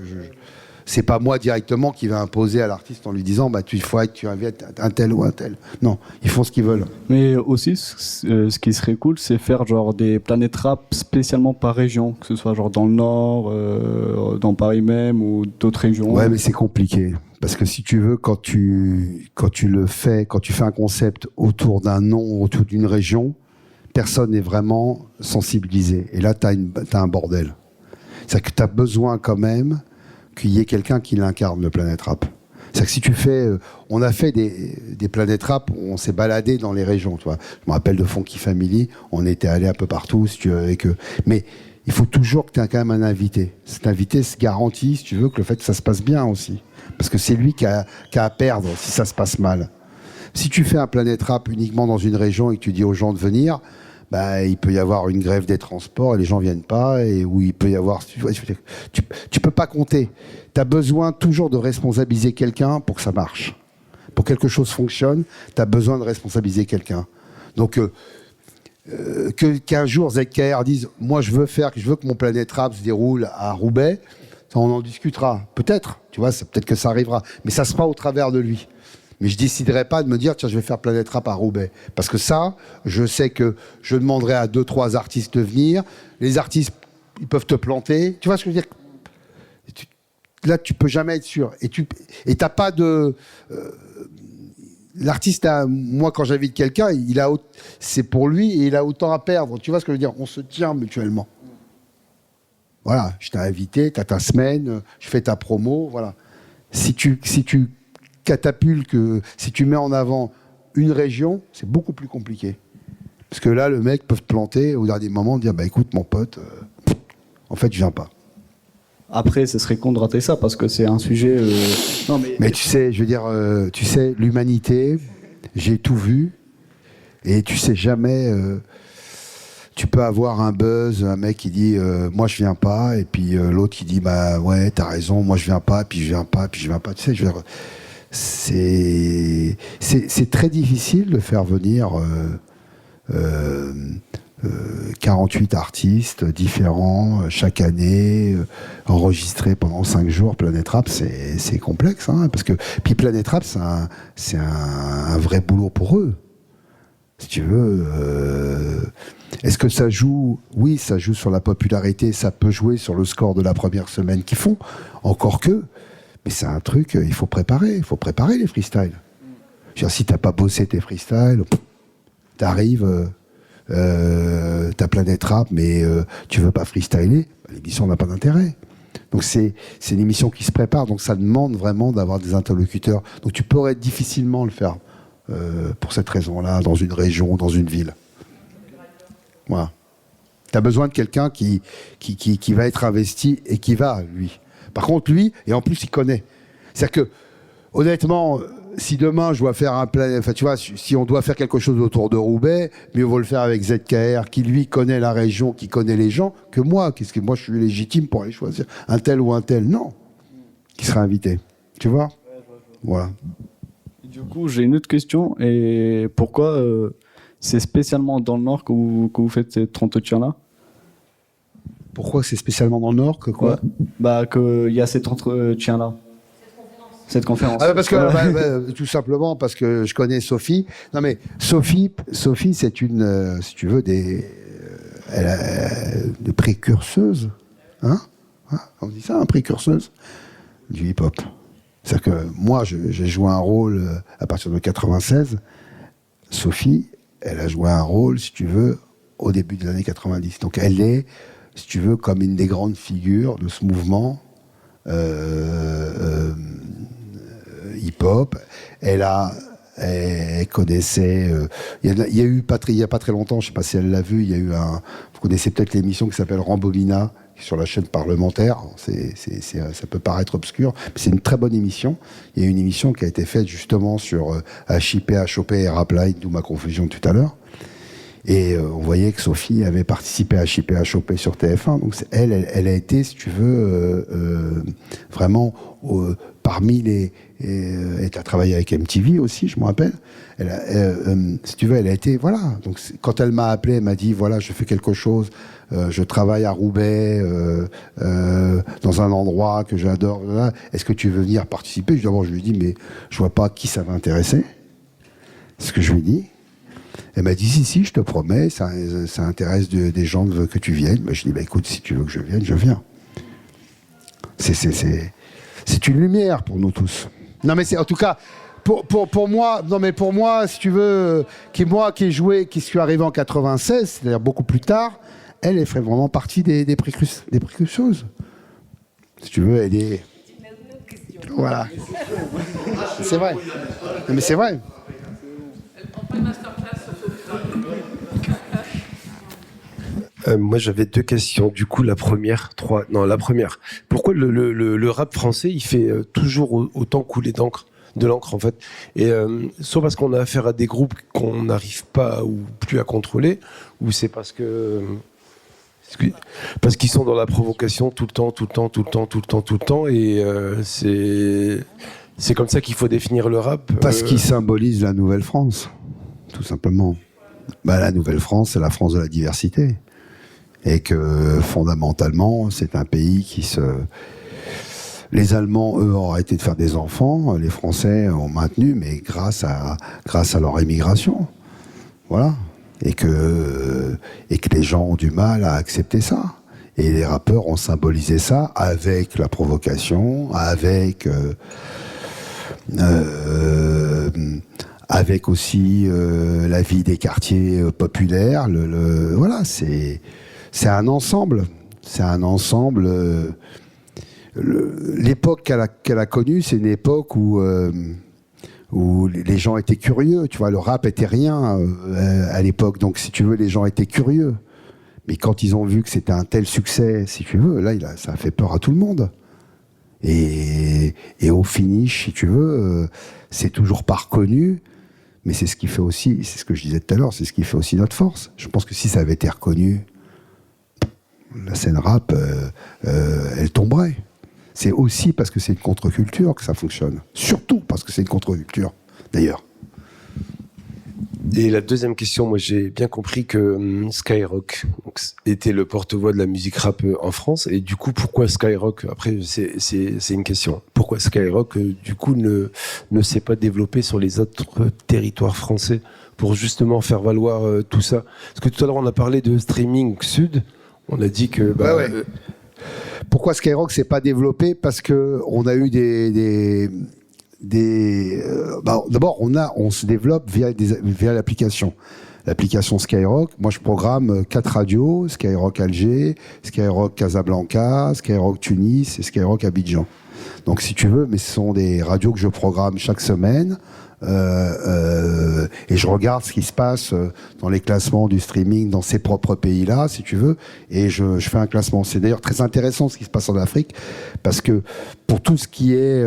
c'est pas moi directement qui va imposer à l'artiste en lui disant il faut que tu invites un tel ou un tel. Non, ils font ce qu'ils veulent. Mais aussi, ce qui serait cool, c'est faire genre des Planètes Rap spécialement par région, que ce soit genre dans le Nord, dans Paris même ou d'autres régions. Ouais, mais c'est compliqué. Parce que si tu veux, quand tu fais un concept autour d'un nom, autour d'une région, personne n'est vraiment sensibilisé. Et là, t'as un bordel. C'est-à-dire que t'as besoin quand même qu'il y ait quelqu'un qui l'incarne, le Planète Rap. C'est-à-dire que si tu fais... on a fait des Planètes Rap, on s'est baladé dans les régions, tu vois. Je me rappelle de Funky Family, on était allé un peu partout, si tu veux, avec eux. Mais il faut toujours que tu aies quand même un invité. Cet invité se garantit, si tu veux, que le fait que ça se passe bien aussi. Parce que c'est lui qui a à perdre si ça se passe mal. Si tu fais un Planète Rap uniquement dans une région et que tu dis aux gens de venir... il peut y avoir une grève des transports et les gens viennent pas, et où il peut y avoir... Tu peux pas compter. Tu as besoin toujours de responsabiliser quelqu'un pour que ça marche. Pour que quelque chose fonctionne, tu as besoin de responsabiliser quelqu'un. Donc, qu'un jour ZKR dise « Moi, je veux que mon Planète Rap se déroule à Roubaix », ça, on en discutera. Peut-être, tu vois, peut-être que ça arrivera. Mais ça sera au travers de lui. Mais je déciderai pas de me dire, tiens, je vais faire Planète Rap à Roubaix. Parce que ça, je sais que je demanderai à 2-3 artistes de venir. Les artistes, ils peuvent te planter. Tu vois ce que je veux dire ? Là, tu peux jamais être sûr. Et t'as pas de... l'artiste, moi, quand j'invite quelqu'un, c'est pour lui et il a autant à perdre. Tu vois ce que je veux dire ? On se tient mutuellement. Voilà, je t'ai invité, t'as ta semaine, je fais ta promo, voilà. Si tu catapultes, si tu mets en avant une région, c'est beaucoup plus compliqué. Parce que là, le mec peut te planter au dernier moment, dire écoute, mon pote, en fait, je viens pas. Après, ce serait con de rater ça parce que c'est un sujet. Non, mais tu sais, je veux dire, l'humanité, j'ai tout vu, et tu sais jamais. Tu peux avoir un buzz, un mec qui dit moi je viens pas, et puis l'autre qui dit ouais, t'as raison, moi je viens pas, puis je viens pas, puis je viens pas. Tu sais, je veux dire, c'est très difficile de faire venir 48 artistes différents chaque année, enregistrés pendant 5 jours. Planète Rap, c'est complexe, hein, parce que puis Planète Rap, c'est un vrai boulot pour eux. Si tu veux, est-ce que ça joue ? Oui, ça joue sur la popularité, ça peut jouer sur le score de la première semaine qu'ils font, encore que, mais c'est un truc, il faut préparer les freestyles. Je veux dire, si t'as pas bossé tes freestyles, t'arrives, t'as Planète Rap, mais tu veux pas freestyler, l'émission n'a pas d'intérêt. Donc c'est une émission qui se prépare, donc ça demande vraiment d'avoir des interlocuteurs. Donc tu pourrais difficilement le faire. Pour cette raison-là, dans une région, dans une ville. Voilà. Tu as besoin de quelqu'un qui va être investi et qui va, lui. Par contre, lui, et en plus, il connaît. C'est-à-dire que, honnêtement, si demain je dois faire enfin tu vois, si on doit faire quelque chose autour de Roubaix, mieux vaut le faire avec ZKR, qui lui connaît la région, qui connaît les gens, que moi. Qu'est-ce que moi je suis légitime pour aller choisir un tel ou un tel? Non, qui sera invité. Tu vois? Voilà. Du coup, j'ai une autre question. Et pourquoi c'est spécialement dans le Nord que vous faites cet entretien-là? Pourquoi c'est spécialement dans le Nord que quoi? Bah, qu'il y a cet entretien-là. Cette conférence. Ah, parce que tout simplement parce que je connais Sophie. Non mais Sophie, c'est une, si tu veux, des précurseuse, hein, on dit ça, précurseuse du hip-hop. C'est-à-dire que moi, j'ai joué un rôle à partir de 96. Sophie, elle a joué un rôle, si tu veux, au début des années 90. Donc elle est, si tu veux, comme une des grandes figures de ce mouvement hip-hop. Elle connaissait. Il y a eu il y a pas très longtemps, je sais pas si elle l'a vu. Il y a eu vous connaissez peut-être l'émission qui s'appelle Rambolina sur la chaîne parlementaire. Ça peut paraître obscur, mais c'est une très bonne émission. Il y a une émission qui a été faite justement sur HIP, HOP et Rapline, d'où ma confusion tout à l'heure. Et on voyait que Sophie avait participé à HIP, HOP sur TF1. Donc elle a été, si tu veux, vraiment parmi les... elle a travaillé avec MTV aussi, je me rappelle. Si tu veux, elle a été... Voilà. Donc quand elle m'a appelé, elle m'a dit, voilà, je fais quelque chose, je travaille à Roubaix, dans un endroit que j'adore. Est-ce que tu veux venir participer? Je lui ai dit, mais je vois pas qui ça va intéresser. C'est ce que je lui ai dit. Elle m'a dit, si, je te promets, ça intéresse des gens que tu viennes. Je lui ai dit, écoute, si tu veux que je vienne, je viens. C'est une lumière pour nous tous. Non, mais c'est en tout cas, pour moi, non, mais pour moi, si tu veux, qui suis arrivé en 96, c'est-à-dire beaucoup plus tard, elle ferait vraiment partie des précurseuses. Si tu veux, elle est... Voilà. C'est vrai. Non, mais c'est vrai. Moi, j'avais deux questions. Du coup, la première. Pourquoi le rap français, il fait toujours autant couler de l'encre, en fait? Et soit parce qu'on a affaire à des groupes qu'on n'arrive pas ou plus à contrôler, ou c'est parce qu'ils sont dans la provocation tout le temps, et c'est comme ça qu'il faut définir le rap. Parce qu'ils symbolisent la Nouvelle-France, tout simplement. La Nouvelle-France, c'est la France de la diversité. Et que fondamentalement, c'est un pays Les Allemands, eux, ont arrêté de faire des enfants. Les Français ont maintenu, mais grâce à leur émigration. Voilà. Et que les gens ont du mal à accepter ça. Et les rappeurs ont symbolisé ça avec la provocation, avec aussi la vie des quartiers populaires. Voilà, c'est un ensemble. C'est un ensemble. L'époque qu'elle a connue, c'est une époque où les gens étaient curieux. Tu vois, le rap était rien à l'époque. Donc, si tu veux, les gens étaient curieux. Mais quand ils ont vu que c'était un tel succès, si tu veux, là, ça a fait peur à tout le monde. Et au finish, si tu veux, c'est toujours pas reconnu. Mais c'est ce qui fait aussi, c'est ce que je disais tout à l'heure, c'est ce qui fait aussi notre force. Je pense que si ça avait été reconnu, la scène rap, elle tomberait. C'est aussi parce que c'est une contre-culture que ça fonctionne. Surtout parce que c'est une contre-culture, d'ailleurs. Et la deuxième question, moi j'ai bien compris que Skyrock était le porte-voix de la musique rap en France. Et du coup, pourquoi Skyrock? Après, c'est une question. Pourquoi Skyrock, du coup, ne s'est pas développé sur les autres territoires français pour justement faire valoir tout ça? Parce que tout à l'heure, on a parlé de streaming sud. On a dit que... ouais. Pourquoi Skyrock s'est pas développé? Parce que on a eu d'abord, on se développe via l'application. L'application Skyrock, moi je programme 4 radios, Skyrock Alger, Skyrock Casablanca, Skyrock Tunis et Skyrock Abidjan. Donc si tu veux, mais ce sont des radios que je programme chaque semaine. Et je regarde ce qui se passe dans les classements du streaming dans ces propres pays-là, si tu veux, et je fais un classement. C'est d'ailleurs très intéressant ce qui se passe en Afrique, parce que pour tout ce qui est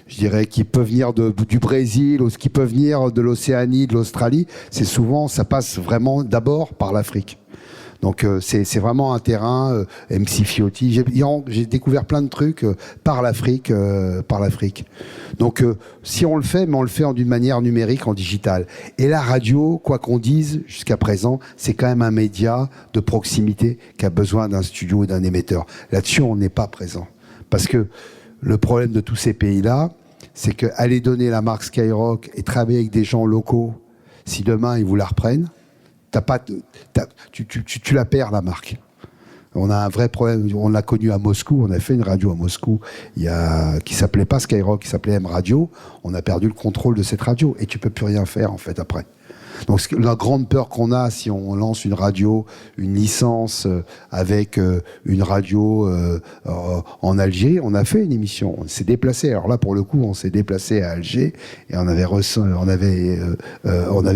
je dirais, qui peut venir du Brésil ou qui peut venir de l'Océanie, de l'Australie, c'est souvent, ça passe vraiment d'abord par l'Afrique. Donc c'est vraiment un terrain, MC Fiotti, j'ai découvert plein de trucs par l'Afrique. Donc si on le fait, mais on le fait d'une manière numérique, en digital. Et la radio, quoi qu'on dise jusqu'à présent, c'est quand même un média de proximité qui a besoin d'un studio et d'un émetteur. Là-dessus, on n'est pas présent. Parce que le problème de tous ces pays-là, c'est qu'aller donner la marque Skyrock et travailler avec des gens locaux, si demain ils vous la reprennent, tu la perds, la marque. On a un vrai problème. On l'a connu à Moscou. On a fait une radio à Moscou qui s'appelait pas Skyrock, qui s'appelait M Radio. On a perdu le contrôle de cette radio et tu peux plus rien faire en fait après. Donc la grande peur qu'on a si on lance une radio, une licence avec une radio en Alger, on a fait une émission, on s'est déplacé. Alors là pour le coup, on s'est déplacé à Alger et on avait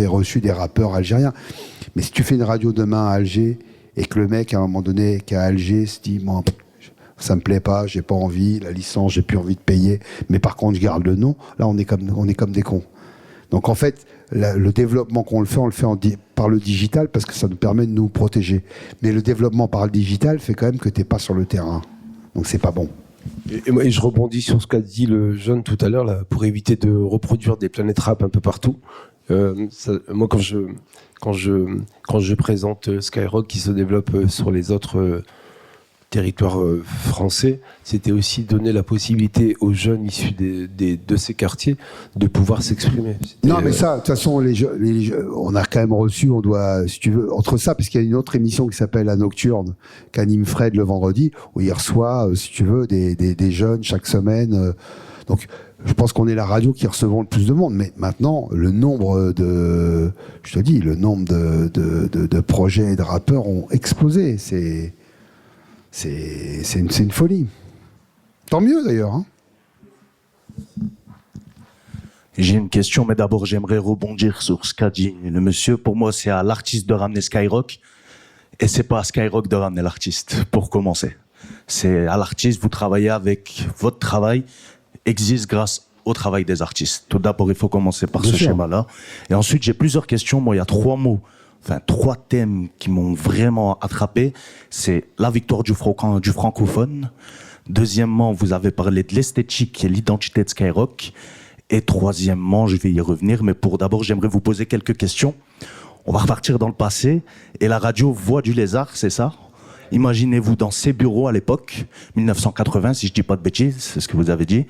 reçu des rappeurs algériens. Mais si tu fais une radio demain à Alger et que le mec à un moment donné qui est à Alger se dit moi ça me plaît pas, j'ai pas envie, la licence j'ai plus envie de payer, mais par contre je garde le nom, là on est comme des cons. Donc en fait, le développement on le fait par le digital parce que ça nous permet de nous protéger. Mais le développement par le digital fait quand même que tu n'es pas sur le terrain. Donc c'est pas bon. Et je rebondis sur ce qu'a dit le jeune tout à l'heure, là, pour éviter de reproduire des planètes rap un peu partout. Moi, quand je présente Skyrock qui se développe sur les autres territoire français, c'était aussi donner la possibilité aux jeunes issus de ces quartiers de pouvoir s'exprimer. Non, mais ça, de toute façon, on a quand même reçu, on doit, si tu veux, entre ça, parce qu'il y a une autre émission qui s'appelle La Nocturne, qu'anime Fred le vendredi, où il reçoit, si tu veux, des jeunes chaque semaine. Donc, je pense qu'on est la radio qui recevons le plus de monde. Mais maintenant, le nombre de projets et de rappeurs ont explosé. C'est une folie. Tant mieux d'ailleurs. Hein. J'ai une question, mais d'abord j'aimerais rebondir sur ce qu'a dit le monsieur. Pour moi, c'est à l'artiste de ramener Skyrock, et c'est pas à Skyrock de ramener l'artiste, pour commencer. C'est à l'artiste, vous travaillez avec votre travail, existe grâce au travail des artistes. Tout d'abord, il faut commencer par ce schéma-là. Et ensuite, j'ai plusieurs questions. Moi, il y a 3 thèmes qui m'ont vraiment attrapé. C'est la victoire du francophone. Deuxièmement, vous avez parlé de l'esthétique et l'identité de Skyrock. Et troisièmement, je vais y revenir, mais pour d'abord, j'aimerais vous poser quelques questions. On va repartir dans le passé. Et la radio Voix du Lézard, c'est ça? Imaginez-vous dans ces bureaux à l'époque, 1980, si je dis pas de bêtises, c'est ce que vous avez dit.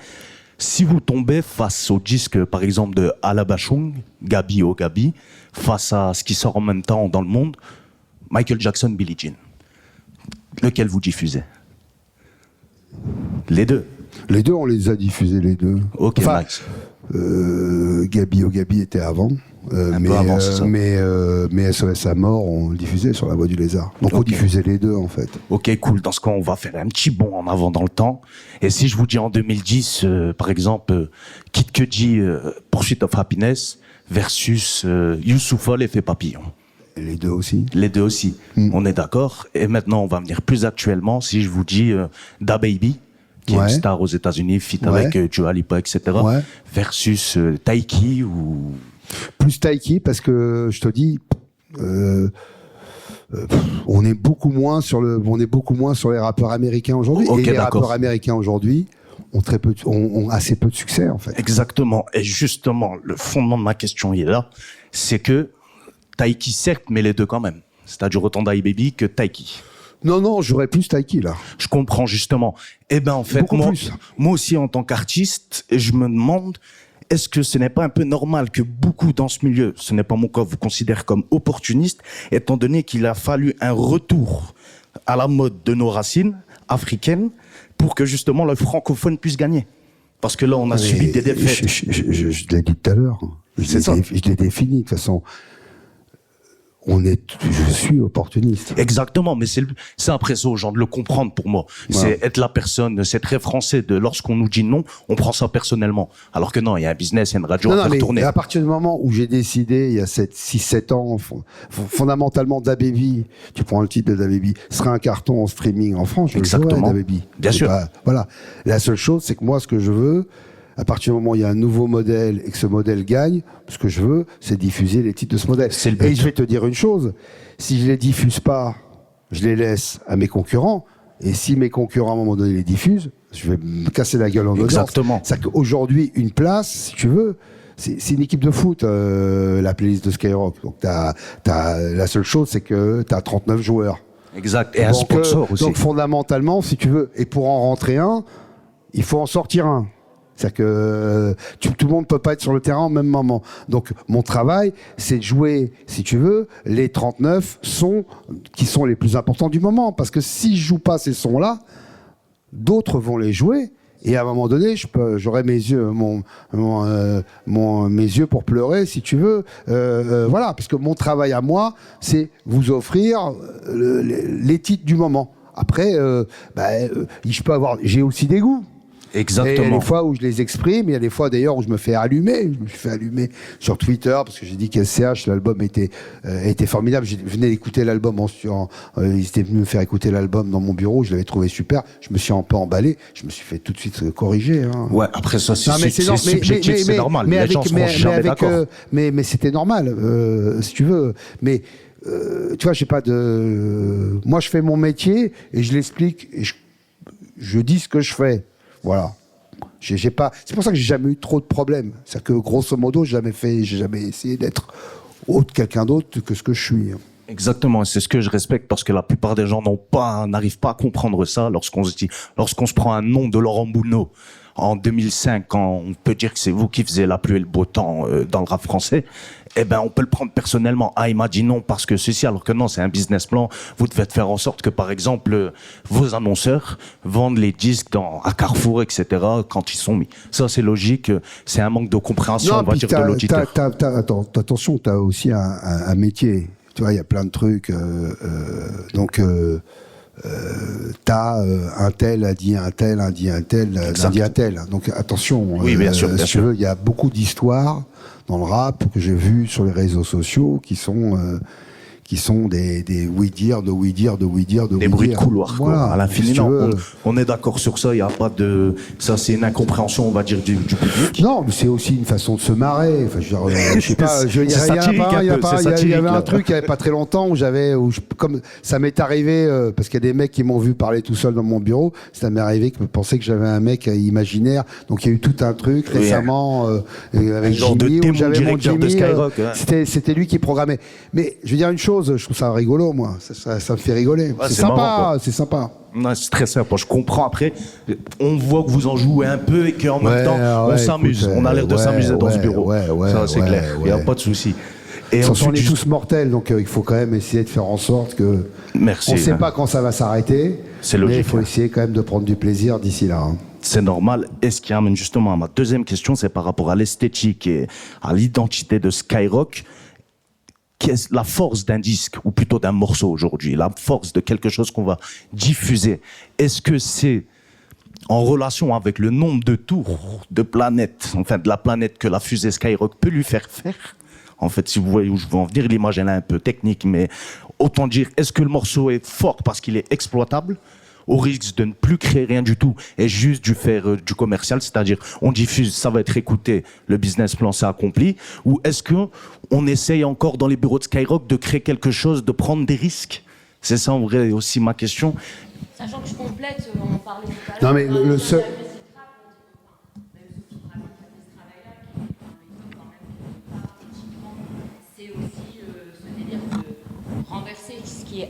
Si vous tombez face au disque, par exemple, de Alabachung, Gabi oh Gabi, face à ce qui sort en même temps dans le monde, Michael Jackson, Billie Jean, lequel vous diffusez? Les deux. Les deux, on les a diffusés, les deux. Ok, enfin, Max. Gabi oh Gabi était avant. Mais SOS à mort, on le diffusait sur la Voix du Lézard. Donc on diffusait les deux en fait. Ok, cool. Dans ce cas, on va faire un petit bond en avant dans le temps. Et si je vous dis en 2010, par exemple, Kid Cudi, Pursuit of Happiness versus Youssoupha, l'effet papillon. Et les deux aussi. Les deux aussi. On est d'accord. Et maintenant, on va venir plus actuellement. Si je vous dis DaBaby, qui est une star aux États-Unis, feat avec Dua Lipa, etc. Versus Taiki ou... Plus Taiki, parce que je te dis, on est beaucoup moins sur les rappeurs américains aujourd'hui. Okay, et les rappeurs américains aujourd'hui ont assez peu de succès en fait. Exactement. Et justement, le fondement de ma question il est là, c'est que Taiki certes, mais les deux quand même. C'est-à-dire autant DaBaby que Taiki. Non, j'aurais plus Taiki là. Je comprends justement. Eh ben en fait, moi aussi en tant qu'artiste, je me demande. Est-ce que ce n'est pas un peu normal que beaucoup dans ce milieu, ce n'est pas mon cas, vous considèrent comme opportuniste, étant donné qu'il a fallu un retour à la mode de nos racines africaines pour que justement le francophone puisse gagner? Parce que là, on a subi des défaites. Je l'ai dit tout à l'heure. Je l'ai défini de toute façon. Je suis opportuniste. Exactement, mais c'est après ça aux gens de le comprendre pour moi. C'est être la personne, c'est très français de lorsqu'on nous dit non, on prend ça personnellement. Alors que non, il y a un business, il y a une radio à faire tourner. À partir du moment où j'ai décidé, il y a 6-7 ans, fondamentalement DaBaby, tu prends le titre de DaBaby, sera un carton en streaming en France, je le jouerai DaBaby. Bien sûr. Voilà. La seule chose, c'est que moi, ce que je veux, À partir du moment où il y a un nouveau modèle et que ce modèle gagne, ce que je veux, c'est diffuser les titres de ce modèle. C'est le but. Et je vais te dire une chose, si je les diffuse pas, je les laisse à mes concurrents, et si mes concurrents à un moment donné les diffusent, je vais me casser la gueule en audience. Exactement. C'est-à-dire qu'aujourd'hui, une place, si tu veux, c'est une équipe de foot, la playlist de Skyrock. Donc la seule chose, c'est que tu as 39 joueurs. Exact. Et un sponsor aussi. Donc fondamentalement, si tu veux, et pour en rentrer un, il faut en sortir un. C'est-à-dire que tout le monde ne peut pas être sur le terrain au même moment. Donc mon travail, c'est de jouer, si tu veux, les 39 sons qui sont les plus importants du moment. Parce que si je joue pas ces sons-là, d'autres vont les jouer. Et à un moment donné, j'aurai mes yeux, mes yeux pour pleurer, si tu veux. Voilà, parce que mon travail à moi, c'est vous offrir les titres du moment. Après, j'ai aussi des goûts. Exactement. Et il y a des fois où je les exprime, il y a des fois d'ailleurs où je me fais allumer. Je me suis fait allumer sur Twitter parce que j'ai dit qu'SCH, l'album était formidable. Je venais d'écouter l'album ils étaient venus me faire écouter l'album dans mon bureau, je l'avais trouvé super. Je me suis un peu emballé, je me suis fait tout de suite corriger. Hein. Ouais, après ça, c'est subjectif, c'est normal. Les gens seront jamais d'accord. Mais c'était normal, si tu veux. Mais tu vois, j'ai pas de. Moi, je fais mon métier et je l'explique et je dis ce que je fais. Voilà. J'ai pas. C'est pour ça que j'ai jamais eu trop de problèmes. C'est-à-dire que grosso modo, j'ai jamais essayé d'être quelqu'un d'autre que ce que je suis. Exactement, c'est ce que je respecte parce que la plupart des gens n'arrivent pas à comprendre ça lorsqu'on se prend un nom de Laurent Bounot en 2005, quand on peut dire que c'est vous qui faisiez la pluie et le beau temps dans le rap français, eh ben on peut le prendre personnellement. Ah, il m'a dit non parce que ceci, alors que non, c'est un business plan. Vous devez faire en sorte que, par exemple, vos annonceurs vendent les disques à Carrefour, etc. quand ils sont mis. Ça, c'est logique. C'est un manque de compréhension, on va dire, de l'auditeur. Attention, t'as aussi un métier. Tu vois, il y a plein de trucs. T'as un tel a dit un tel, un dit un tel, un dit un tel. Donc attention. Oui, bien sûr, bien sûr. Il y a beaucoup d'histoires dans le rap que j'ai vues sur les réseaux sociaux qui sont des oui-dire, de oui-dire, de oui-dire, de des bruits de couloir, voilà, quoi, à l'infini. Si on est d'accord sur ça, il n'y a pas de... Ça, c'est une incompréhension, on va dire, du public. Non, mais c'est aussi une façon de se marrer. Enfin, je sais pas, il y avait un truc il n'y avait pas très longtemps comme ça m'est arrivé, parce qu'il y a des mecs qui m'ont vu parler tout seul dans mon bureau, ça m'est arrivé que je pensais que j'avais un mec imaginaire, donc il y a eu tout un truc récemment, avec Jimmy, où j'avais mon Jimmy, c'était lui qui programmait. Mais je veux dire une chose, je trouve ça rigolo, moi. Ça me fait rigoler. Ouais, c'est sympa, marrant, c'est sympa. Non, c'est très sympa. Je comprends. Après, on voit que vous en jouez un peu et qu'en même temps, on s'amuse. Écoute, on a l'air de s'amuser dans ce bureau. Ça, c'est clair. Il n'y a pas de souci. Et on est tous mortels, donc il faut quand même essayer de faire en sorte que... Merci. On ne sait pas quand ça va s'arrêter. C'est logique. Mais il faut essayer quand même de prendre du plaisir d'ici là. Hein. C'est normal. Et ce qui amène justement à ma deuxième question, c'est par rapport à l'esthétique et à l'identité de Skyrock. Qu'est-ce la force d'un disque, ou plutôt d'un morceau aujourd'hui, la force de quelque chose qu'on va diffuser? Est-ce que c'est en relation avec le nombre de tours de planètes, enfin de la planète que la fusée Skyrock peut lui faire faire? En fait, si vous voyez où je veux en venir, l'image elle est un peu technique, mais autant dire, est-ce que le morceau est fort parce qu'il est exploitable, au risque de ne plus créer rien du tout et juste faire du commercial, c'est-à-dire on diffuse, ça va être écouté, le business plan s'est accompli, ou est-ce qu'on essaye encore dans les bureaux de Skyrock de créer quelque chose, de prendre des risques? C'est ça en vrai aussi ma question. Sachant que je complète, on en parlait tout à l'heure. Non mais le seul...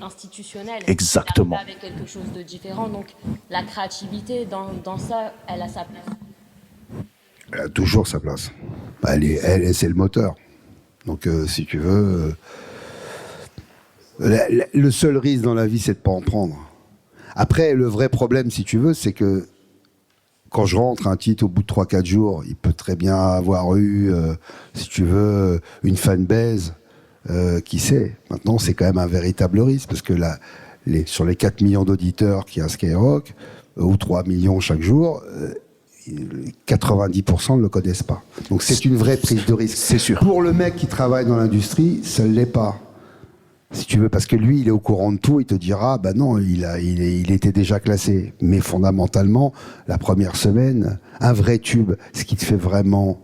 institutionnel. Exactement. Avec quelque chose de différent. Donc la créativité dans ça, elle a sa place. Elle a toujours sa place. Elle c'est le moteur. Donc si tu veux, le seul risque dans la vie, c'est de pas en prendre. Après, le vrai problème, si tu veux, c'est que quand je rentre un titre au bout de 3-4 jours, il peut très bien avoir eu, si tu veux, une fanbase. Qui sait? Maintenant, c'est quand même un véritable risque parce que sur les 4 millions d'auditeurs qu'il y a à Skyrock, ou 3 millions chaque jour, 90% ne le connaissent pas. Donc c'est une vraie prise de risque. C'est sûr. Pour le mec qui travaille dans l'industrie, ça ne l'est pas. Si tu veux, parce que lui, il est au courant de tout, il te dira, bah non, il était déjà classé. Mais fondamentalement, la première semaine, un vrai tube, ce qui te fait vraiment,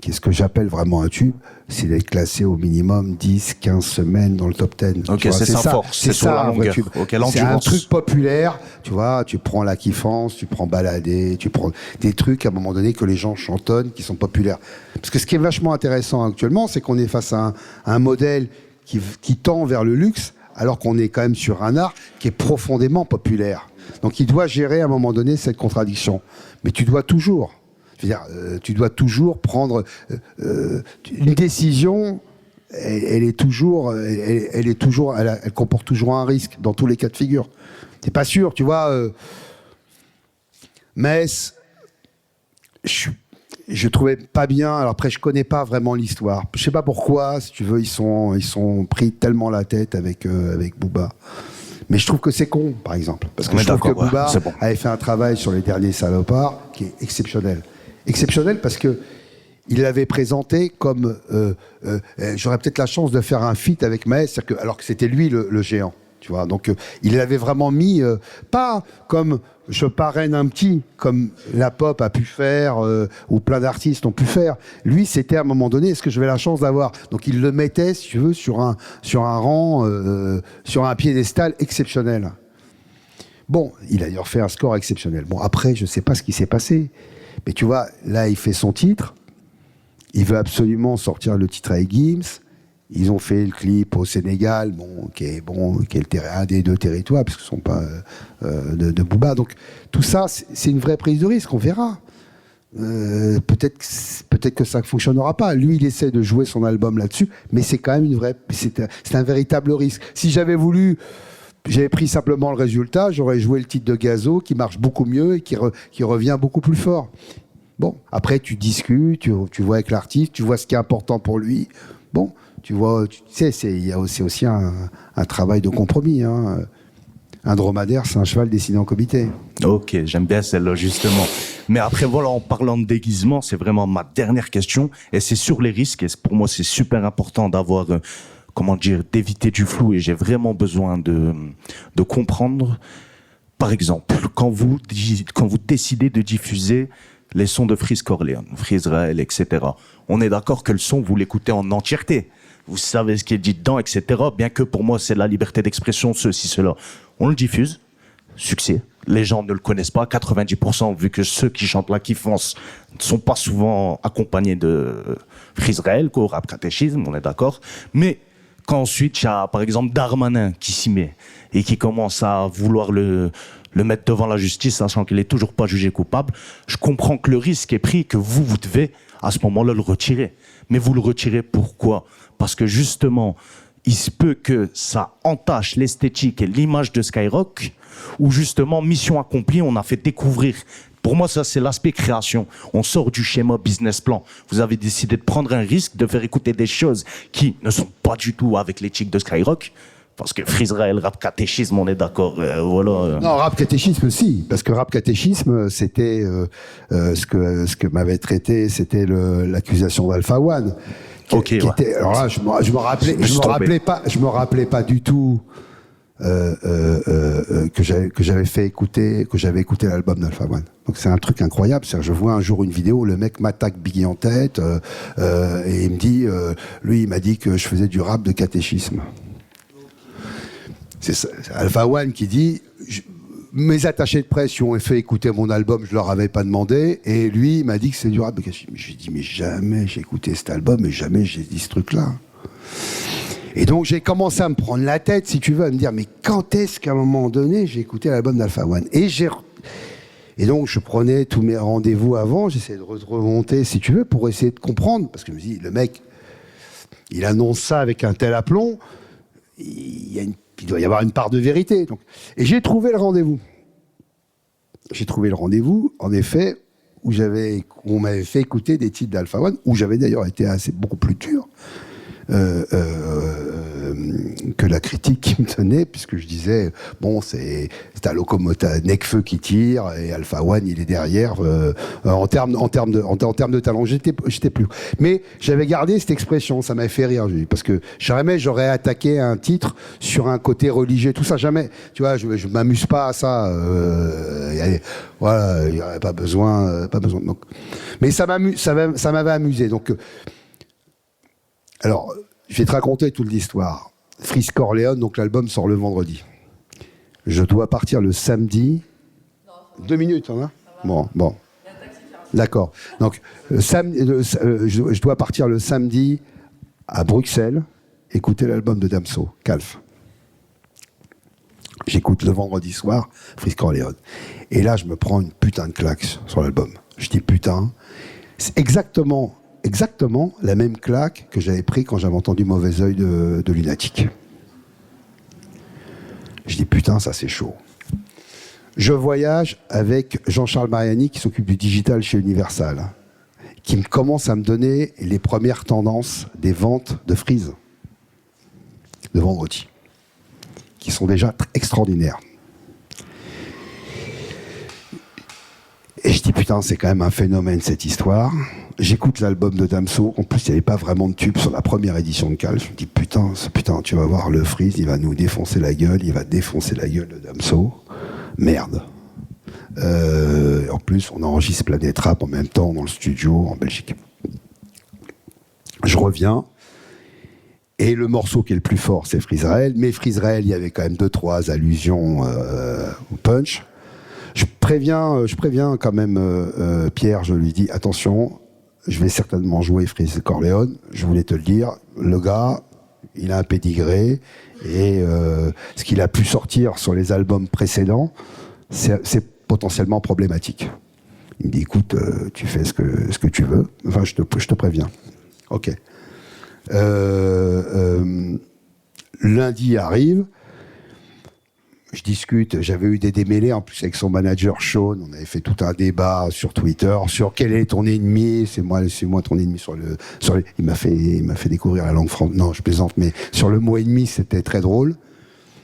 qu'est-ce que j'appelle vraiment un tube, c'est d'être classé au minimum 10, 15 semaines dans le top 10. Ok, c'est sa force, c'est sur la longueur. Ok, c'est un truc populaire, tu vois, tu prends La Kiffance, tu prends Balader, tu prends des trucs à un moment donné que les gens chantonnent, qui sont populaires. Parce que ce qui est vachement intéressant actuellement, c'est qu'on est face à un modèle qui tend vers le luxe, alors qu'on est quand même sur un art qui est profondément populaire. Donc il doit gérer à un moment donné cette contradiction. Mais tu dois toujours, tu dois toujours prendre une décision. Elle comporte toujours un risque dans tous les cas de figure. C'est pas sûr, tu vois. Metz, je trouvais pas bien. Alors après, je connais pas vraiment l'histoire. Je sais pas pourquoi, si tu veux, ils sont pris tellement la tête avec Booba. Mais je trouve que c'est con, par exemple. Parce que je trouve que Booba avait fait un travail sur Les Derniers Salopards qui est exceptionnel. Exceptionnel parce que il l'avait présenté comme... j'aurais peut-être la chance de faire un feat avec Metz, alors que c'était lui le géant. Tu vois, donc il l'avait vraiment mis, pas comme je parraine un petit, comme la pop a pu faire, ou plein d'artistes ont pu faire. Lui, c'était à un moment donné, est-ce que j'avais la chance d'avoir? Donc il le mettait, si tu veux, sur un rang, sur un piédestal exceptionnel. Bon, il a d'ailleurs fait un score exceptionnel. Bon, après, je ne sais pas ce qui s'est passé. Mais tu vois, là, il fait son titre. Il veut absolument sortir le titre avec Gims. Ils ont fait le clip au Sénégal, qui est un des deux territoires, parce qu'ils ne sont pas de Booba. Donc tout ça, c'est une vraie prise de risque, on verra. Peut-être que ça ne fonctionnera pas. Lui, il essaie de jouer son album là-dessus, mais c'est quand même c'est un véritable risque. Si j'avais pris simplement le résultat, j'aurais joué le titre de Gazo, qui marche beaucoup mieux et qui revient beaucoup plus fort. Bon, après, tu discutes, tu vois avec l'artiste, tu vois ce qui est important pour lui. Bon, tu vois, tu sais, il y a aussi un travail de compromis. Hein. Un dromadaire, c'est un cheval dessiné en comité. Ok, j'aime bien celle-là, justement. Mais après, voilà, en parlant de déguisement, c'est vraiment ma dernière question. Et c'est sur les risques. Et pour moi, c'est super important d'avoir, d'éviter du flou. Et j'ai vraiment besoin de comprendre. Par exemple, quand vous décidez de diffuser les sons de Freeze Corleone, Freezrael, etc., on est d'accord que le son, vous l'écoutez en entièreté. Vous savez ce qui est dit dedans, etc. Bien que pour moi, c'est la liberté d'expression, ceci, cela. On le diffuse, succès. Les gens ne le connaissent pas, 90%, vu que ceux qui chantent La Kiffance ne sont pas souvent accompagnés de Freezrael, au rap catéchisme, on est d'accord. Mais quand ensuite, il y a par exemple Darmanin qui s'y met et qui commence à vouloir le mettre devant la justice, sachant qu'il n'est toujours pas jugé coupable, je comprends que le risque est pris, que vous devez à ce moment-là le retirer. Mais vous le retirez pourquoi ? Parce que justement, il se peut que ça entache l'esthétique et l'image de Skyrock, ou justement, mission accomplie, on a fait découvrir. Pour moi, ça, c'est l'aspect création. On sort du schéma business plan. Vous avez décidé de prendre un risque, de faire écouter des choses qui ne sont pas du tout avec l'éthique de Skyrock. Parce que Freezrael, rap catéchisme, on est d'accord, voilà. Non, rap catéchisme, si. Parce que rap catéchisme, c'était ce que m'avait traité, c'était l'accusation d'Alpha One. Alors là, je me rappelais pas du tout que j'avais écouté l'album d'Alpha One. Donc c'est un truc incroyable. Je vois un jour une vidéo, le mec m'attaque Biggie en tête et il me dit, lui, il m'a dit que je faisais du rap de catéchisme. C'est Alpha One qui dit, mes attachés de presse qui ont fait écouter mon album, je leur avais pas demandé, et lui il m'a dit que c'est du rap de catéchisme. J'ai dit mais jamais j'ai écouté cet album et jamais j'ai dit ce truc-là. Et donc j'ai commencé à me prendre la tête, si tu veux, à me dire mais quand est-ce qu'à un moment donné j'ai écouté l'album d'Alpha One ? Et donc je prenais tous mes rendez-vous avant, j'essayais de remonter, si tu veux, pour essayer de comprendre, parce que je me dis le mec, il annonce ça avec un tel aplomb, il doit y avoir une part de vérité. Donc. Et j'ai trouvé le rendez-vous. En effet, où on m'avait fait écouter des titres d'Alpha One, où j'avais d'ailleurs été beaucoup plus dur que la critique qui me donnait, puisque je disais, bon, c'est un locomotive Necfeu qui tire et Alpha One, il est derrière. En termes de talent, j'étais plus. Mais j'avais gardé cette expression, ça m'avait fait rire, parce que jamais j'aurais attaqué un titre sur un côté religieux, tout ça, jamais. Tu vois, je m'amuse pas à ça. Voilà, il n'y aurait pas besoin. Donc. Mais ça m'avait amusé. Donc, alors, je vais te raconter toute l'histoire. Freeze Corleone, donc l'album sort le vendredi. Je dois partir le samedi. 2 minutes, hein. Bon. D'accord. Donc, je dois partir le samedi à Bruxelles, écouter l'album de Damso, Calf. J'écoute le vendredi soir, Freeze Corleone. Et là, je me prends une putain de claque sur l'album. Je dis putain. C'est exactement la même claque que j'avais pris quand j'avais entendu Mauvais Oeil de Lunatic. Je dis putain, ça c'est chaud. Je voyage avec Jean-Charles Mariani qui s'occupe du digital chez Universal, qui commence à me donner les premières tendances des ventes de Freeze de vendredi, qui sont déjà extraordinaires. Et je dis putain, c'est quand même un phénomène cette histoire. J'écoute l'album de Damso. En plus, il n'y avait pas vraiment de tube sur la première édition de Calf. Je me dis putain, tu vas voir le Freeze, il va nous défoncer la gueule, il va défoncer la gueule de Damso. Merde. En plus, on enregistre Planète Rap en même temps dans le studio en Belgique. Je reviens. Et le morceau qui est le plus fort, c'est Freezerael. Mais Freezerael, il y avait quand même 2-3 allusions au punch. Je préviens quand même Pierre, je lui dis attention, je vais certainement jouer Freeze Corleone. Je voulais te le dire, le gars, il a un pédigré et ce qu'il a pu sortir sur les albums précédents, c'est potentiellement problématique. Il me dit écoute, tu fais ce que tu veux. Enfin, je te préviens. Ok. Lundi arrive. Je discute, j'avais eu des démêlés en plus avec son manager Sean, on avait fait tout un débat sur Twitter sur quel est ton ennemi, c'est moi ton ennemi il m'a fait découvrir la langue française. Non, je plaisante, mais sur le mot ennemi, c'était très drôle.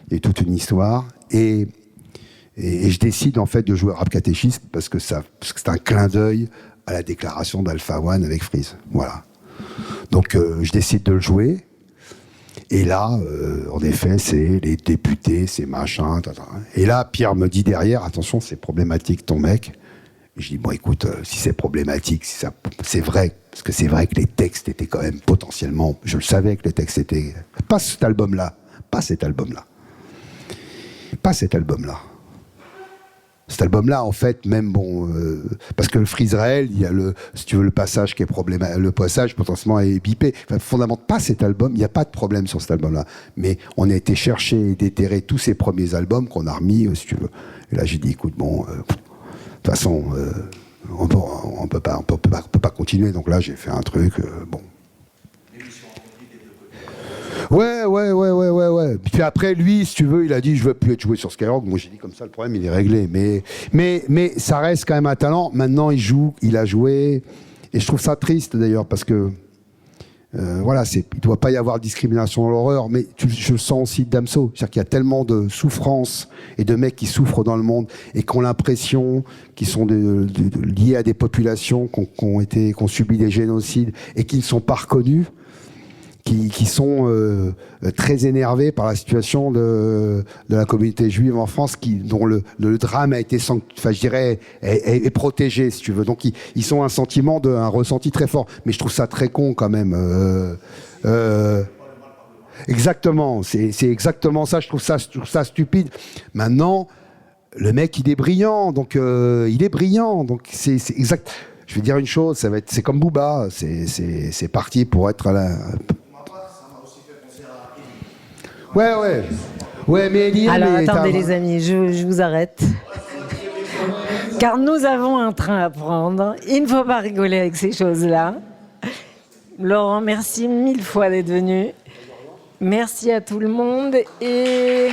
Il y a toute une histoire et je décide en fait de jouer Rap Catéchisme parce que c'est un clin d'œil à la déclaration d'Alpha One avec Freeze. Voilà. Donc je décide de le jouer. Et là, en effet, c'est les députés, c'est machin. Et là, Pierre me dit derrière, attention, c'est problématique ton mec. Et je dis, bon, écoute, si c'est problématique, si ça, c'est vrai, parce que c'est vrai que les textes étaient quand même potentiellement, je le savais que les textes étaient, pas cet album-là. Cet album-là, en fait, même bon, parce que le Freezerael, il y a si tu veux, le passage qui est problématique, le passage potentiellement est bipé. Enfin, fondamentalement, pas cet album, il n'y a pas de problème sur cet album-là. Mais on a été chercher et déterrer tous ces premiers albums qu'on a remis, si tu veux. Et là, j'ai dit, écoute, bon, de toute façon, on peut pas continuer. Donc là, j'ai fait un truc, bon. Ouais. Puis après, lui, si tu veux, il a dit, je veux plus être joué sur Skyrock. Moi, j'ai dit comme ça, le problème, il est réglé. Mais ça reste quand même un talent. Maintenant, il a joué. Et je trouve ça triste, d'ailleurs, parce que, voilà, il ne doit pas y avoir de discrimination dans l'horreur. Mais je le sens aussi de Damso. C'est-à-dire qu'il y a tellement de souffrance et de mecs qui souffrent dans le monde et qui ont l'impression qu'ils sont liés à des populations qui ont subi des génocides et qui ne sont pas reconnus. Qui sont très énervés par la situation de la communauté juive en France, dont le drame a été, je dirais, est protégé, si tu veux. Donc ils ont un ressenti très fort. Mais je trouve ça très con quand même. Exactement, c'est exactement ça. Je trouve ça stupide. Maintenant, le mec, il est brillant, donc c'est exact. Je vais dire une chose, c'est comme Booba, c'est parti pour être à la. Ouais, mais Elie, alors attendez les amis, je vous arrête. Car nous avons un train à prendre. Il ne faut pas rigoler avec ces choses-là. Laurent, merci 1000 fois d'être venu. Merci à tout le monde et...